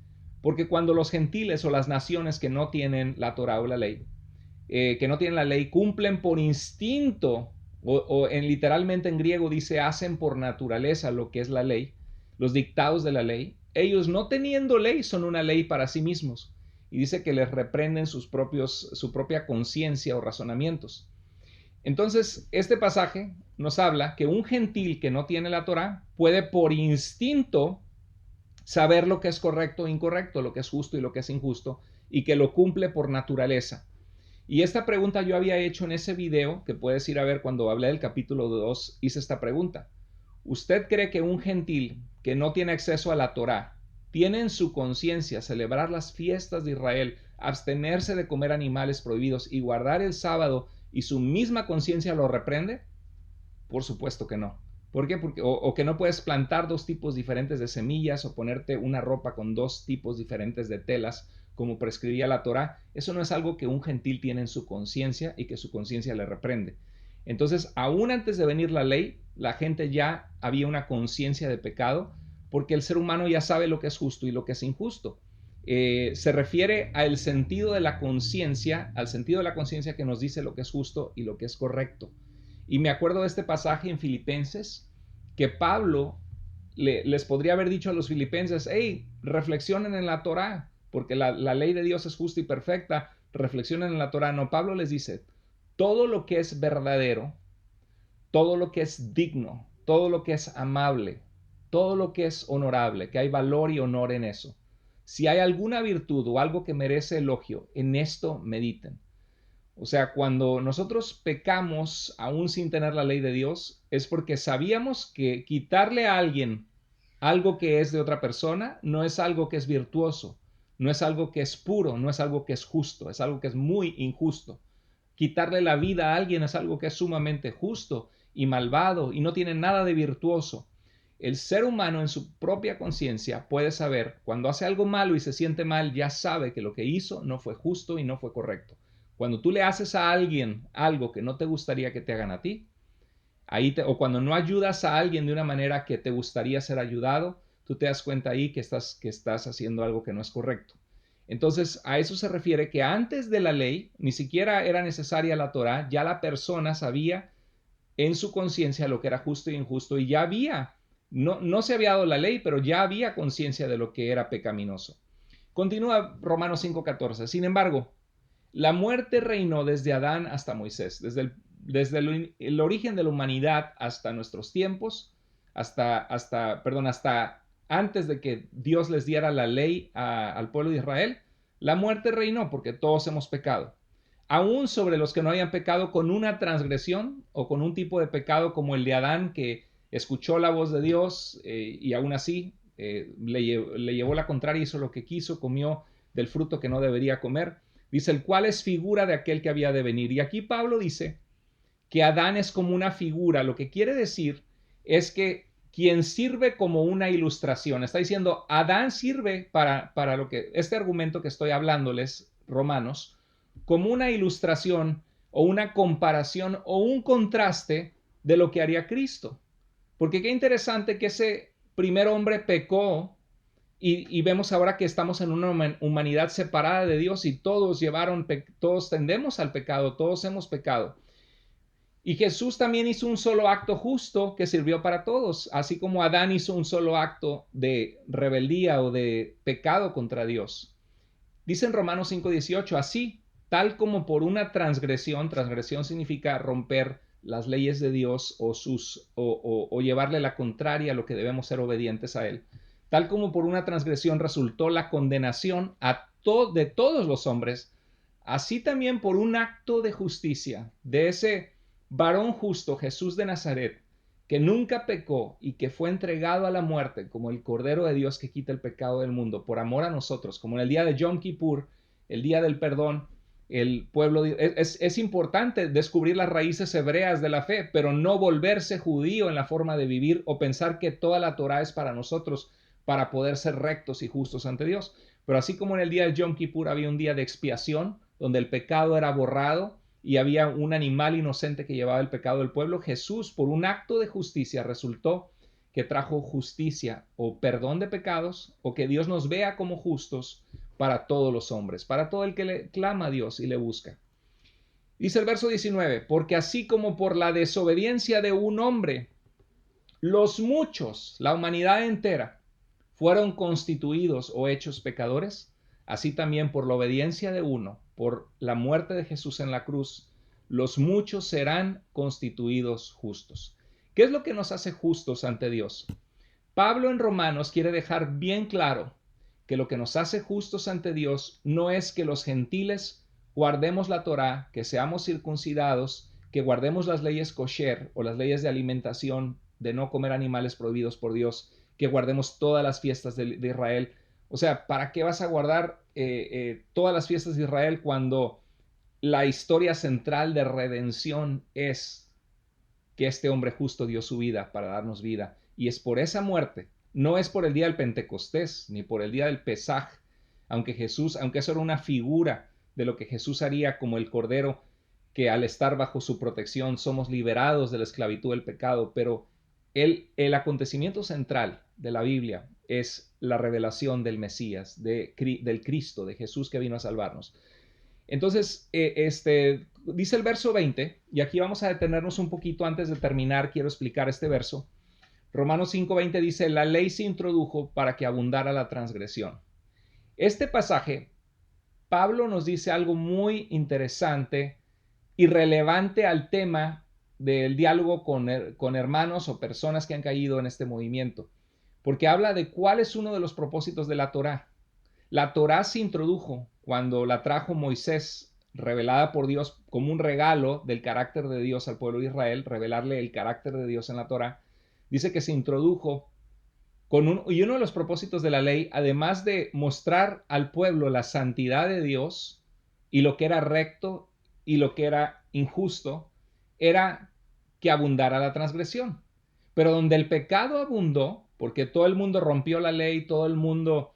Speaker 1: Porque cuando los gentiles o las naciones que no tienen la Torá o la ley, que no tienen la ley, cumplen por instinto, literalmente en griego dice, hacen por naturaleza lo que es la ley, los dictados de la ley, ellos no teniendo ley son una ley para sí mismos. Y dice que les reprenden su propia conciencia o razonamientos. Entonces, este pasaje nos habla que un gentil que no tiene la Torá puede por instinto saber lo que es correcto e incorrecto, lo que es justo y lo que es injusto, y que lo cumple por naturaleza. Y esta pregunta yo había hecho en ese video, que puedes ir a ver cuando hablé del capítulo 2, hice esta pregunta. ¿Usted cree que un gentil que no tiene acceso a la Torá tiene en su conciencia celebrar las fiestas de Israel, abstenerse de comer animales prohibidos y guardar el sábado y su misma conciencia lo reprende? Por supuesto que no. ¿Por qué? O que no puedes plantar dos tipos diferentes de semillas o ponerte una ropa con dos tipos diferentes de telas como prescribía la Torá. Eso no es algo que un gentil tiene en su conciencia y que su conciencia le reprende. Entonces, aún antes de venir la ley, la gente ya había una conciencia de pecado porque el ser humano ya sabe lo que es justo y lo que es injusto. Se refiere al sentido de la conciencia, al sentido de la conciencia que nos dice lo que es justo y lo que es correcto. Y me acuerdo de este pasaje en Filipenses que Pablo les podría haber dicho a los filipenses, hey, reflexionen en la Torá, porque la ley de Dios es justa y perfecta, reflexionen en la Torá. No, Pablo les dice, todo lo que es verdadero, todo lo que es digno, todo lo que es amable, todo lo que es honorable, que hay valor y honor en eso. Si hay alguna virtud o algo que merece elogio, en esto mediten. O sea, cuando nosotros pecamos aún sin tener la ley de Dios, es porque sabíamos que quitarle a alguien algo que es de otra persona no es algo que es virtuoso, no es algo que es puro, no es algo que es justo, es algo que es muy injusto. Quitarle la vida a alguien es algo que es sumamente justo y malvado y no tiene nada de virtuoso. El ser humano en su propia conciencia puede saber cuando hace algo malo y se siente mal, ya sabe que lo que hizo no fue justo y no fue correcto. Cuando tú le haces a alguien algo que no te gustaría que te hagan a ti, o cuando no ayudas a alguien de una manera que te gustaría ser ayudado, tú te das cuenta ahí que estás haciendo algo que no es correcto. Entonces, a eso se refiere que antes de la ley, ni siquiera era necesaria la Torá, ya la persona sabía en su conciencia lo que era justo y injusto y ya había, no se había dado la ley, pero ya había conciencia de lo que era pecaminoso. Continúa Romanos 5:14. Sin embargo, la muerte reinó desde Adán hasta Moisés, desde el origen de la humanidad hasta nuestros tiempos, hasta antes de que Dios les diera la ley al pueblo de Israel. La muerte reinó porque todos hemos pecado. Aún sobre los que no habían pecado con una transgresión o con un tipo de pecado como el de Adán, que escuchó la voz de Dios y aún así le llevó la contraria, hizo lo que quiso, comió del fruto que no debería comer. Dice, el cual es figura de aquel que había de venir. Y aquí Pablo dice que Adán es como una figura. Lo que quiere decir es que quien sirve como una ilustración. Está diciendo, Adán sirve para lo que, este argumento que estoy hablándoles, Romanos, como una ilustración o una comparación o un contraste de lo que haría Cristo. Porque qué interesante que ese primer hombre pecó. Y vemos ahora que estamos en una humanidad separada de Dios y todos tendemos al pecado, todos hemos pecado. Y Jesús también hizo un solo acto justo que sirvió para todos, así como Adán hizo un solo acto de rebeldía o de pecado contra Dios. Dice en Romanos 5:18, así tal como por una transgresión, transgresión significa romper las leyes de Dios o llevarle la contraria a lo que debemos ser obedientes a Él, tal como por una transgresión resultó la condenación de todos los hombres, así también por un acto de justicia de ese varón justo, Jesús de Nazaret, que nunca pecó y que fue entregado a la muerte como el Cordero de Dios que quita el pecado del mundo por amor a nosotros, como en el día de Yom Kippur, el día del perdón. El pueblo es importante descubrir las raíces hebreas de la fe, pero no volverse judío en la forma de vivir o pensar que toda la Torah es para nosotros para poder ser rectos y justos ante Dios. Pero así como en el día de Yom Kippur había un día de expiación donde el pecado era borrado y había un animal inocente que llevaba el pecado del pueblo, Jesús, por un acto de justicia, resultó que trajo justicia o perdón de pecados, o que Dios nos vea como justos para todos los hombres, para todo el que le clama a Dios y le busca. Dice el verso 19, porque así como por la desobediencia de un hombre, los muchos, la humanidad entera, fueron constituidos o hechos pecadores, así también por la obediencia de uno, por la muerte de Jesús en la cruz, los muchos serán constituidos justos. ¿Qué es lo que nos hace justos ante Dios? Pablo en Romanos quiere dejar bien claro que lo que nos hace justos ante Dios no es que los gentiles guardemos la Torá, que seamos circuncidados, que guardemos las leyes kosher o las leyes de alimentación, de no comer animales prohibidos por Dios, que guardemos todas las fiestas de Israel. O sea, ¿para qué vas a guardar todas las fiestas de Israel cuando la historia central de redención es que este hombre justo dio su vida para darnos vida? Y es por esa muerte, no es por el día del Pentecostés, ni por el día del Pesaj, aunque eso era una figura de lo que Jesús haría como el Cordero, que al estar bajo su protección somos liberados de la esclavitud del pecado, pero el acontecimiento central de la Biblia es la revelación del Mesías, del Cristo, de Jesús que vino a salvarnos. Entonces, dice el verso 20, y aquí vamos a detenernos un poquito antes de terminar, quiero explicar este verso. Romanos 5:20 dice, la ley se introdujo para que abundara la transgresión. Este pasaje, Pablo nos dice algo muy interesante y relevante al tema del diálogo con hermanos o personas que han caído en este movimiento, porque habla de cuál es uno de los propósitos de la Torá. La Torá se introdujo cuando la trajo Moisés, revelada por Dios como un regalo del carácter de Dios al pueblo de Israel, revelarle el carácter de Dios en la Torá. Dice que se introdujo y uno de los propósitos de la ley, además de mostrar al pueblo la santidad de Dios y lo que era recto y lo que era injusto, era que abundara la transgresión. Pero donde el pecado abundó, porque todo el mundo rompió la ley, todo el mundo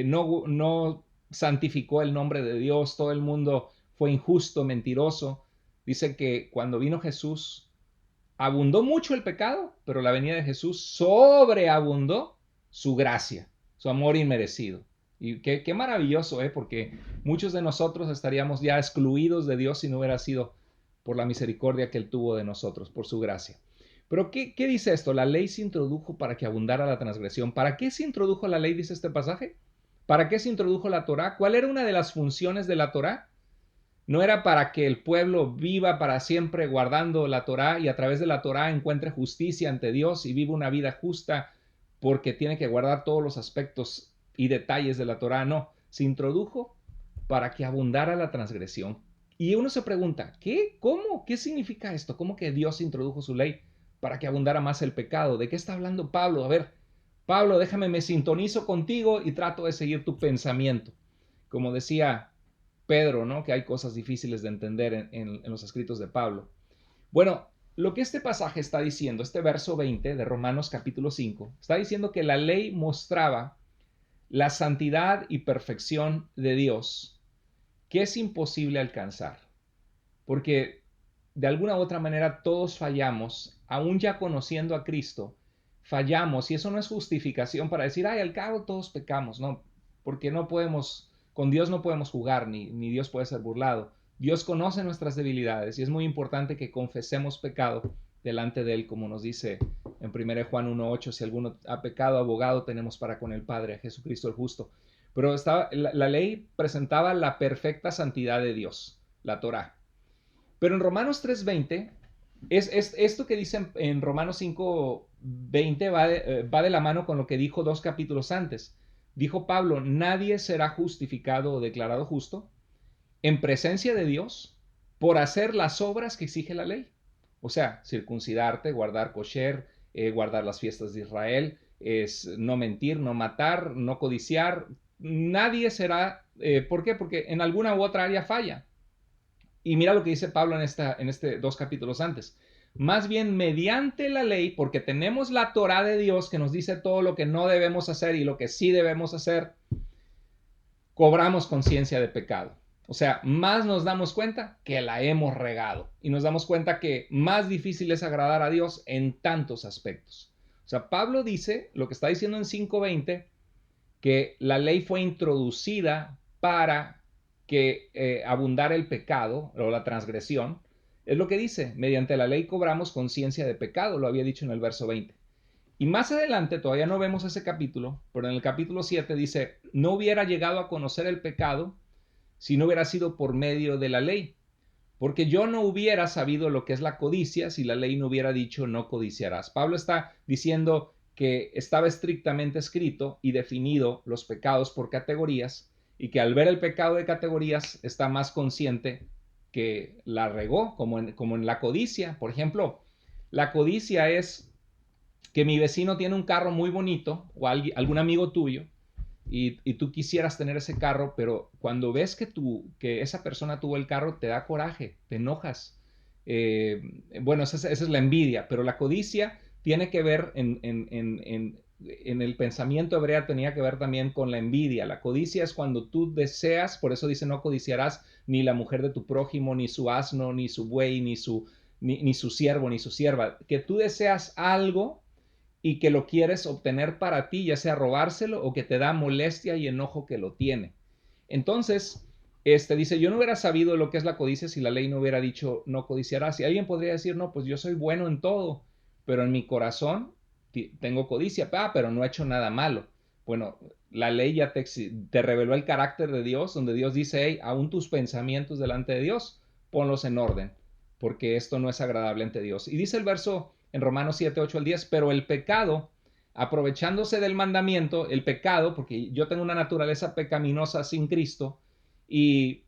Speaker 1: no santificó el nombre de Dios, todo el mundo fue injusto, mentiroso, dice que cuando vino Jesús, abundó mucho el pecado, pero la venida de Jesús sobreabundó su gracia, su amor inmerecido. Y qué maravilloso, porque muchos de nosotros estaríamos ya excluidos de Dios si no hubiera sido por la misericordia que Él tuvo de nosotros, por su gracia. Pero ¿qué dice esto? La ley se introdujo para que abundara la transgresión. ¿Para qué se introdujo la ley, dice este pasaje? ¿Para qué se introdujo la Torá? ¿Cuál era una de las funciones de la Torá? No era para que el pueblo viva para siempre guardando la Torá y a través de la Torá encuentre justicia ante Dios y viva una vida justa porque tiene que guardar todos los aspectos y detalles de la Torá. No, se introdujo para que abundara la transgresión. Y uno se pregunta, ¿qué? ¿Cómo? ¿Qué significa esto? ¿Cómo que Dios introdujo su ley para que abundara más el pecado? ¿De qué está hablando Pablo? A ver, Pablo, déjame, me sintonizo contigo y trato de seguir tu pensamiento. Como decía Pedro, ¿no? Que hay cosas difíciles de entender en los escritos de Pablo. Bueno, lo que este pasaje está diciendo, este verso 20 de Romanos capítulo 5, está diciendo que la ley mostraba la santidad y perfección de Dios, que es imposible alcanzar, porque de alguna u otra manera todos fallamos, aún ya conociendo a Cristo, fallamos, y eso no es justificación para decir, ay, al cabo todos pecamos, no, porque no podemos, con Dios no podemos jugar, ni Dios puede ser burlado. Dios conoce nuestras debilidades y es muy importante que confesemos pecado delante de Él, como nos dice en 1 Juan 1:8, si alguno ha pecado, abogado tenemos para con el Padre, a Jesucristo el justo. pero la ley presentaba la perfecta santidad de Dios, la Torá. Pero en Romanos 3:20, esto que dice en Romanos 5:20 va de la mano con lo que dijo 2 capítulos antes. Dijo Pablo, nadie será justificado o declarado justo en presencia de Dios por hacer las obras que exige la ley. O sea, circuncidarte, guardar kosher, guardar las fiestas de Israel, es no mentir, no matar, no codiciar. Nadie será, ¿por qué? Porque en alguna u otra área falla. Y mira lo que dice Pablo en este 2 capítulos antes. Más bien mediante la ley, porque tenemos la Torá de Dios que nos dice todo lo que no debemos hacer y lo que sí debemos hacer, cobramos conciencia de pecado. O sea, más nos damos cuenta que la hemos regado y nos damos cuenta que más difícil es agradar a Dios en tantos aspectos. O sea, Pablo dice, lo que está diciendo en 5:20, que la ley fue introducida para que abundara el pecado o la transgresión. Es lo que dice, mediante la ley cobramos conciencia de pecado, lo había dicho en el verso 20. Y más adelante, todavía no vemos ese capítulo, pero en el capítulo 7 dice, no hubiera llegado a conocer el pecado si no hubiera sido por medio de la ley, porque yo no hubiera sabido lo que es la codicia si la ley no hubiera dicho no codiciarás. Pablo está diciendo que estaba estrictamente escrito y definido los pecados por categorías y que al ver el pecado de categorías está más consciente que la regó, como en la codicia. Por ejemplo, la codicia es que mi vecino tiene un carro muy bonito o algún amigo tuyo y tú quisieras tener ese carro, pero cuando ves que esa persona tuvo el carro, te da coraje, te enojas. Bueno, esa es la envidia, pero la codicia tiene que ver en el pensamiento hebreo, tenía que ver también con la envidia. La codicia es cuando tú deseas, por eso dice no codiciarás ni la mujer de tu prójimo, ni su asno, ni su buey, ni su siervo, ni su sierva, que tú deseas algo y que lo quieres obtener para ti, ya sea robárselo o que te da molestia y enojo que lo tiene. Entonces, dice, yo no hubiera sabido lo que es la codicia si la ley no hubiera dicho no codiciarás. Y alguien podría decir, no, pues yo soy bueno en todo, pero en mi corazón tengo codicia, pero no he hecho nada malo. Bueno, la ley ya te reveló el carácter de Dios, donde Dios dice, hey, aún tus pensamientos delante de Dios, ponlos en orden, porque esto no es agradable ante Dios. Y dice el verso en Romanos 7:8-10, pero el pecado, aprovechándose del mandamiento, el pecado, porque yo tengo una naturaleza pecaminosa sin Cristo, y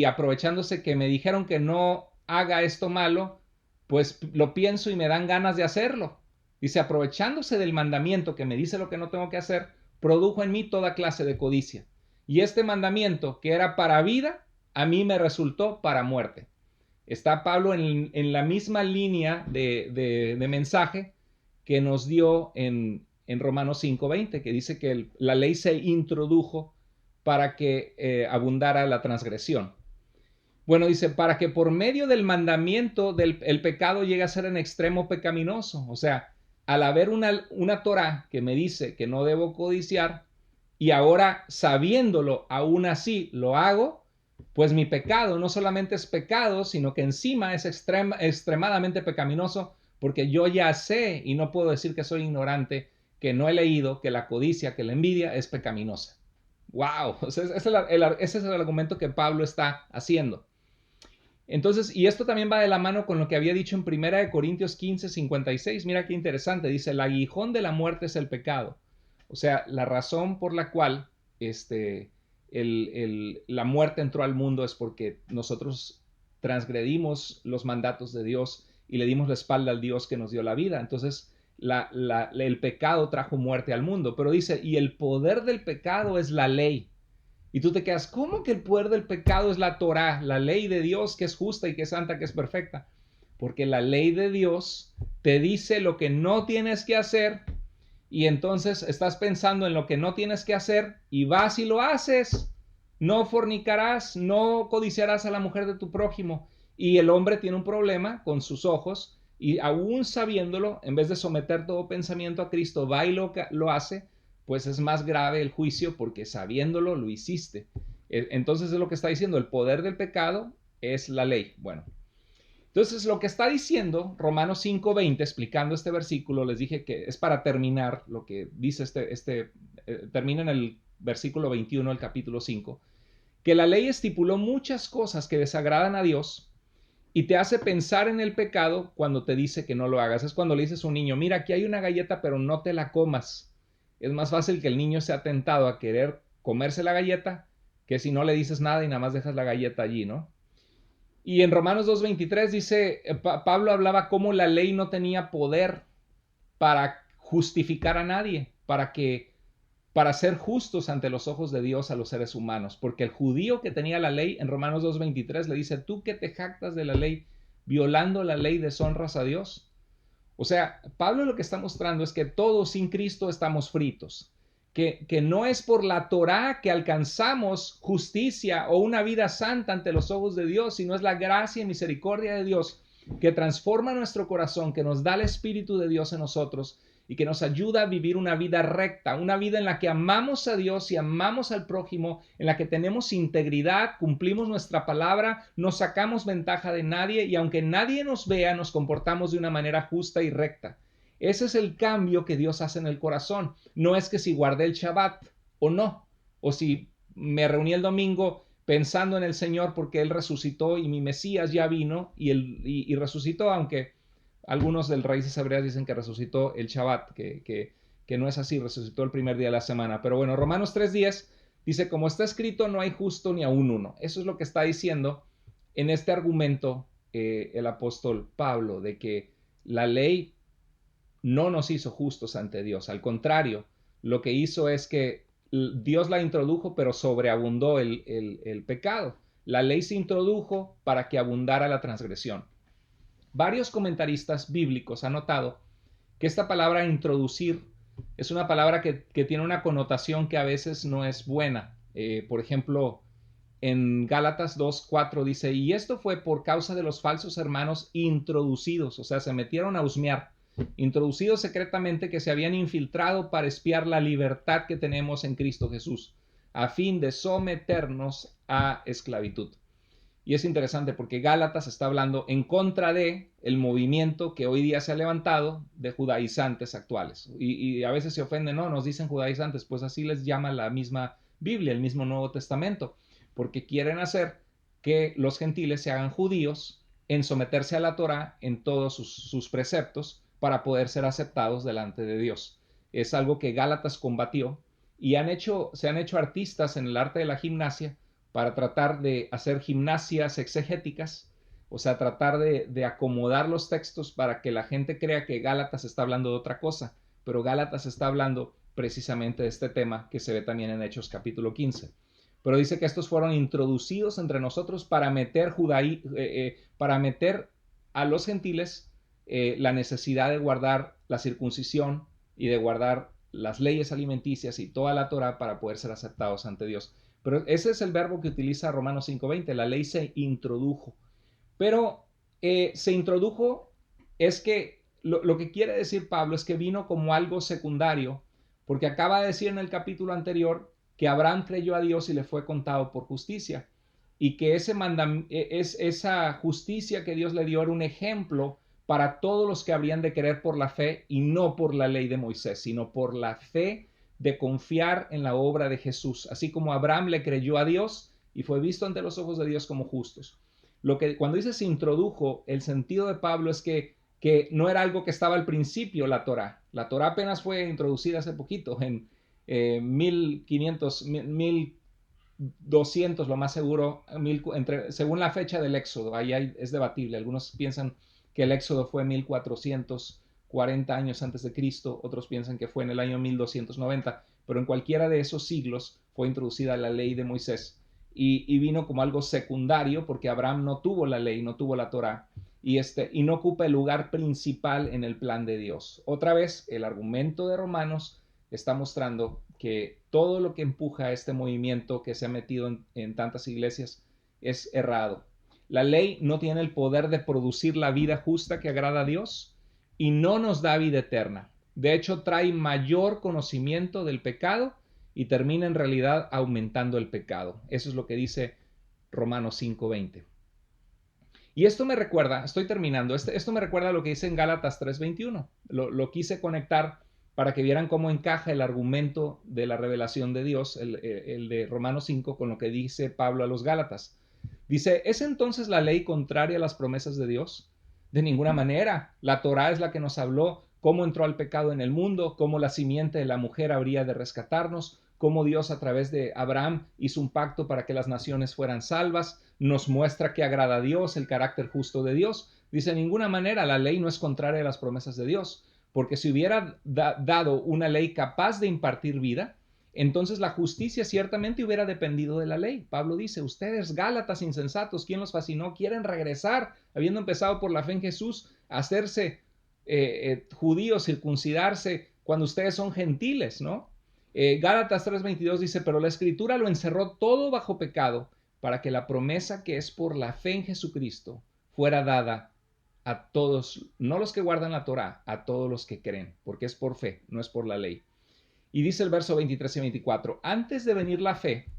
Speaker 1: aprovechándose que me dijeron que no haga esto malo, pues lo pienso y me dan ganas de hacerlo. Dice, aprovechándose del mandamiento que me dice lo que no tengo que hacer, produjo en mí toda clase de codicia. Y este mandamiento, que era para vida, a mí me resultó para muerte. Está Pablo en la misma línea de mensaje que nos dio en Romanos 5:20, que dice que la ley se introdujo para que abundara la transgresión. Bueno, dice, para que por medio del mandamiento el pecado llegue a ser en extremo pecaminoso. O sea, al haber una Torá que me dice que no debo codiciar y ahora sabiéndolo aún así lo hago, pues mi pecado no solamente es pecado, sino que encima es extremadamente pecaminoso porque yo ya sé y no puedo decir que soy ignorante, que no he leído que la codicia, que la envidia es pecaminosa. ¡Wow! O sea, ese es el argumento que Pablo está haciendo. Entonces, y esto también va de la mano con lo que había dicho en 1 Corintios 15:56. Mira qué interesante. Dice, el aguijón de la muerte es el pecado. O sea, la razón por la cual la muerte entró al mundo es porque nosotros transgredimos los mandatos de Dios y le dimos la espalda al Dios que nos dio la vida. Entonces, el pecado trajo muerte al mundo. Pero dice, y el poder del pecado es la ley. Y tú te quedas, ¿cómo que el poder del pecado es la Torá, la ley de Dios que es justa y que es santa, que es perfecta? Porque la ley de Dios te dice lo que no tienes que hacer y entonces estás pensando en lo que no tienes que hacer y vas y lo haces. No fornicarás, no codiciarás a la mujer de tu prójimo. Y el hombre tiene un problema con sus ojos y aún sabiéndolo, en vez de someter todo pensamiento a Cristo, va y lo hace, pues es más grave el juicio porque sabiéndolo lo hiciste. Entonces es lo que está diciendo, el poder del pecado es la ley. Bueno, entonces lo que está diciendo Romanos 5:20, explicando este versículo, les dije que es para terminar lo que dice termina en el versículo 21 del capítulo 5, que la ley estipuló muchas cosas que desagradan a Dios y te hace pensar en el pecado cuando te dice que no lo hagas. Es cuando le dices a un niño, mira, aquí hay una galleta, pero no te la comas. Es más fácil que el niño sea tentado a querer comerse la galleta que si no le dices nada y nada más dejas la galleta allí, ¿no? Y en Romanos 2:23 dice, Pablo hablaba cómo la ley no tenía poder para justificar a nadie, para ser justos ante los ojos de Dios a los seres humanos, porque el judío que tenía la ley, en Romanos 2:23 le dice, tú que te jactas de la ley, violando la ley deshonras a Dios. O sea, Pablo lo que está mostrando es que todos sin Cristo estamos fritos, que no es por la Torá que alcanzamos justicia o una vida santa ante los ojos de Dios, sino es la gracia y misericordia de Dios que transforma nuestro corazón, que nos da el Espíritu de Dios en nosotros y que nos ayuda a vivir una vida recta, una vida en la que amamos a Dios y amamos al prójimo, en la que tenemos integridad, cumplimos nuestra palabra, no sacamos ventaja de nadie y aunque nadie nos vea, nos comportamos de una manera justa y recta. Ese es el cambio que Dios hace en el corazón. No es que si guardé el Shabbat o no, o si me reuní el domingo pensando en el Señor porque Él resucitó y mi Mesías ya vino y resucitó, aunque algunos del Raíces Hebreas dicen que resucitó el Shabbat, que no es así, resucitó el primer día de la semana. Pero bueno, Romanos 3:10 dice, como está escrito, no hay justo ni aún uno. Eso es lo que está diciendo en este argumento el apóstol Pablo, de que la ley no nos hizo justos ante Dios. Al contrario, lo que hizo es que Dios la introdujo, pero sobreabundó el pecado. La ley se introdujo para que abundara la transgresión. Varios comentaristas bíblicos han notado que esta palabra introducir es una palabra que tiene una connotación que a veces no es buena. Por ejemplo, en Gálatas 2:4 dice, y esto fue por causa de los falsos hermanos introducidos, o sea, se metieron a husmear, introducidos secretamente que se habían infiltrado para espiar la libertad que tenemos en Cristo Jesús, a fin de someternos a esclavitud. Y es interesante porque Gálatas está hablando en contra de el movimiento que hoy día se ha levantado de judaizantes actuales. Y a veces se ofenden, no, nos dicen judaizantes, pues así les llama la misma Biblia, el mismo Nuevo Testamento, porque quieren hacer que los gentiles se hagan judíos en someterse a la Torá en todos sus preceptos para poder ser aceptados delante de Dios. Es algo que Gálatas combatió y se han hecho artistas en el arte de la gimnasia para tratar de hacer gimnasias exegéticas, o sea, tratar de acomodar los textos para que la gente crea que Gálatas está hablando de otra cosa, pero Gálatas está hablando precisamente de este tema que se ve también en Hechos capítulo 15. Pero dice que estos fueron introducidos entre nosotros para meter, para meter a los gentiles la necesidad de guardar la circuncisión y de guardar las leyes alimenticias y toda la Torah para poder ser aceptados ante Dios. Pero ese es el verbo que utiliza Romanos 5:20. La ley se introdujo. Pero se introdujo es que lo que quiere decir Pablo es que vino como algo secundario, porque acaba de decir en el capítulo anterior que Abraham creyó a Dios y le fue contado por justicia. Y que esa justicia que Dios le dio era un ejemplo para todos los que habrían de creer por la fe y no por la ley de Moisés, sino por la fe de confiar en la obra de Jesús, así como Abraham le creyó a Dios y fue visto ante los ojos de Dios como justos. Cuando dice se introdujo, el sentido de Pablo es que no era algo que estaba al principio la Torá. La Torá apenas fue introducida hace poquito, en 1500, 1200, lo más seguro, según la fecha del Éxodo. Ahí es debatible. Algunos piensan que el Éxodo fue 1440 años antes de Cristo, otros piensan que fue en el año 1290, pero en cualquiera de esos siglos fue introducida la ley de Moisés y vino como algo secundario porque Abraham no tuvo la ley, no tuvo la Torá y no ocupa el lugar principal en el plan de Dios. Otra vez, el argumento de Romanos está mostrando que todo lo que empuja a este movimiento que se ha metido en tantas iglesias es errado. La ley no tiene el poder de producir la vida justa que agrada a Dios y no nos da vida eterna. De hecho, trae mayor conocimiento del pecado y termina en realidad aumentando el pecado. Eso es lo que dice Romanos 5:20. Y esto me recuerda, estoy terminando, esto me recuerda a lo que dice en Gálatas 3:21. Lo quise conectar para que vieran cómo encaja el argumento de la revelación de Dios, el de Romanos 5, con lo que dice Pablo a los Gálatas. Dice, ¿es entonces la ley contraria a las promesas de Dios? De ninguna manera. La Torá es la que nos habló cómo entró el pecado en el mundo, cómo la simiente de la mujer habría de rescatarnos, cómo Dios a través de Abraham hizo un pacto para que las naciones fueran salvas, nos muestra que agrada a Dios, el carácter justo de Dios. Dice, de ninguna manera la ley no es contraria a las promesas de Dios, porque si hubiera dado una ley capaz de impartir vida, entonces la justicia ciertamente hubiera dependido de la ley. Pablo dice, ustedes Gálatas insensatos, ¿quién los fascinó? Quieren regresar, habiendo empezado por la fe en Jesús, a hacerse judíos, circuncidarse, cuando ustedes son gentiles, ¿no? Gálatas 3:22 dice, pero la escritura lo encerró todo bajo pecado, para que la promesa que es por la fe en Jesucristo fuera dada a todos, no los que guardan la Torá, a todos los que creen, porque es por fe, no es por la ley. Y dice el verso 23 y 24, antes de venir la fe,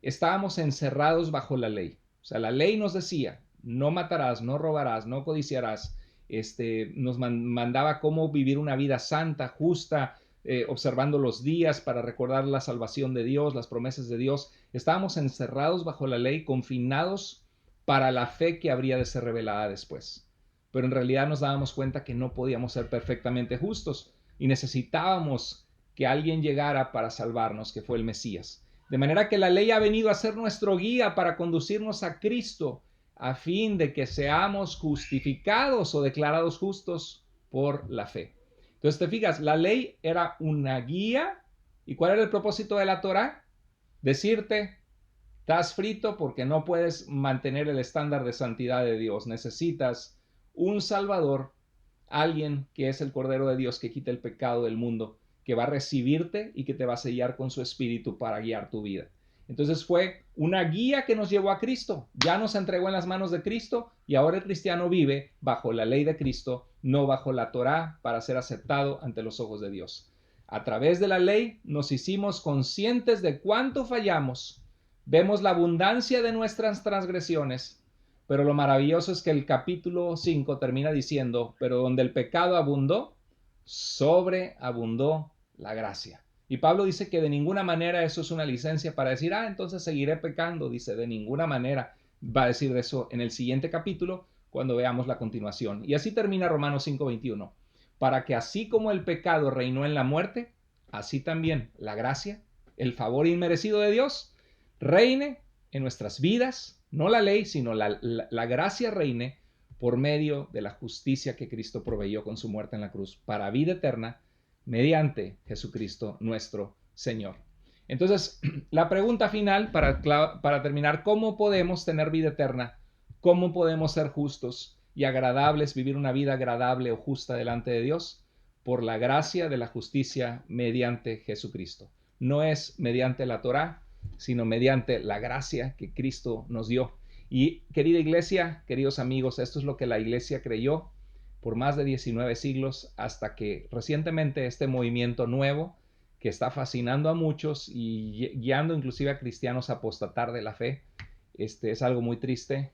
Speaker 1: estábamos encerrados bajo la ley. O sea, la ley nos decía, no matarás, no robarás, no codiciarás. Nos mandaba cómo vivir una vida santa, justa, observando los días para recordar la salvación de Dios, las promesas de Dios. Estábamos encerrados bajo la ley, confinados para la fe que habría de ser revelada después. Pero en realidad nos dábamos cuenta que no podíamos ser perfectamente justos y necesitábamos que alguien llegara para salvarnos, que fue el Mesías. De manera que la ley ha venido a ser nuestro guía para conducirnos a Cristo, a fin de que seamos justificados o declarados justos por la fe. Entonces te fijas, la ley era una guía. ¿Y cuál era el propósito de la Torá? Decirte, estás frito porque no puedes mantener el estándar de santidad de Dios. Necesitas un Salvador, alguien que es el Cordero de Dios que quita el pecado del mundo, que va a recibirte y que te va a sellar con su espíritu para guiar tu vida. Entonces fue una guía que nos llevó a Cristo. Ya nos entregó en las manos de Cristo y ahora el cristiano vive bajo la ley de Cristo, no bajo la Torá, para ser aceptado ante los ojos de Dios. A través de la ley nos hicimos conscientes de cuánto fallamos. Vemos la abundancia de nuestras transgresiones, pero lo maravilloso es que el capítulo 5 termina diciendo, pero donde el pecado abundó, sobreabundó la gracia. Y Pablo dice que de ninguna manera eso es una licencia para decir, entonces seguiré pecando. Dice, de ninguna manera. Va a decir de eso en el siguiente capítulo cuando veamos la continuación. Y así termina Romanos 5:21. Para que así como el pecado reinó en la muerte, así también la gracia, el favor inmerecido de Dios, reine en nuestras vidas, no la ley, sino la gracia reine por medio de la justicia que Cristo proveyó con su muerte en la cruz para vida eterna mediante Jesucristo nuestro Señor. Entonces, la pregunta final para terminar, ¿cómo podemos tener vida eterna? ¿Cómo podemos ser justos y agradables, vivir una vida agradable o justa delante de Dios? Por la gracia de la justicia mediante Jesucristo. No es mediante la Torá, sino mediante la gracia que Cristo nos dio. Y querida iglesia, queridos amigos, esto es lo que la iglesia creyó por más de 19 siglos hasta que recientemente este movimiento nuevo que está fascinando a muchos y guiando inclusive a cristianos a apostatar de la fe, es algo muy triste.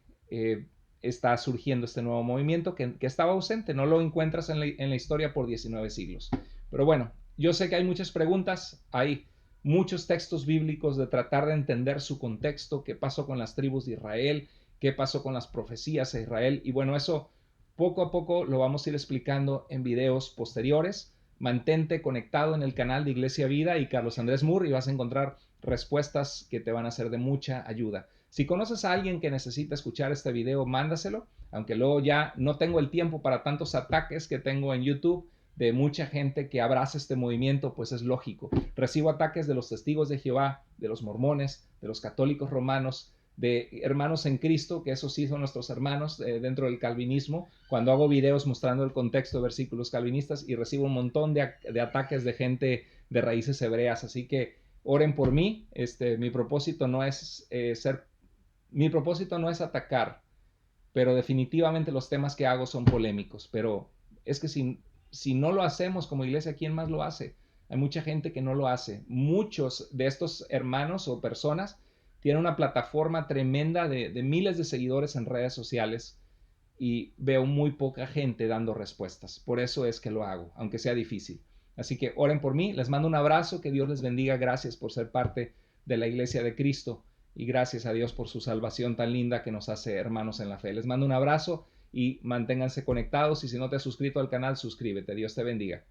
Speaker 1: Está surgiendo este nuevo movimiento que estaba ausente, no lo encuentras en la historia por 19 siglos. Pero bueno, yo sé que hay muchas preguntas, hay muchos textos bíblicos de tratar de entender su contexto, qué pasó con las tribus de Israel, qué pasó con las profecías de Israel, y bueno, eso poco a poco lo vamos a ir explicando en videos posteriores. Mantente conectado en el canal de Iglesia Vida y Carlos Andrés Moore y vas a encontrar respuestas que te van a ser de mucha ayuda. Si conoces a alguien que necesita escuchar este video, mándaselo, aunque luego ya no tengo el tiempo para tantos ataques que tengo en YouTube de mucha gente que abraza este movimiento, pues es lógico. Recibo ataques de los testigos de Jehová, de los mormones, de los católicos romanos, de hermanos en Cristo, que esos sí son nuestros hermanos dentro del calvinismo, cuando hago videos mostrando el contexto de versículos calvinistas, y recibo un montón de ataques de gente de raíces hebreas. Así que oren por mí. Mi propósito no es atacar, pero definitivamente los temas que hago son polémicos. Pero es que si no lo hacemos como iglesia, ¿quién más lo hace? Hay mucha gente que no lo hace. Muchos de estos hermanos o personas tienen una plataforma tremenda de miles de seguidores en redes sociales y veo muy poca gente dando respuestas. Por eso es que lo hago, aunque sea difícil. Así que oren por mí, les mando un abrazo, que Dios les bendiga, gracias por ser parte de la Iglesia de Cristo y gracias a Dios por su salvación tan linda que nos hace hermanos en la fe. Les mando un abrazo y manténganse conectados y si no te has suscrito al canal, suscríbete. Dios te bendiga.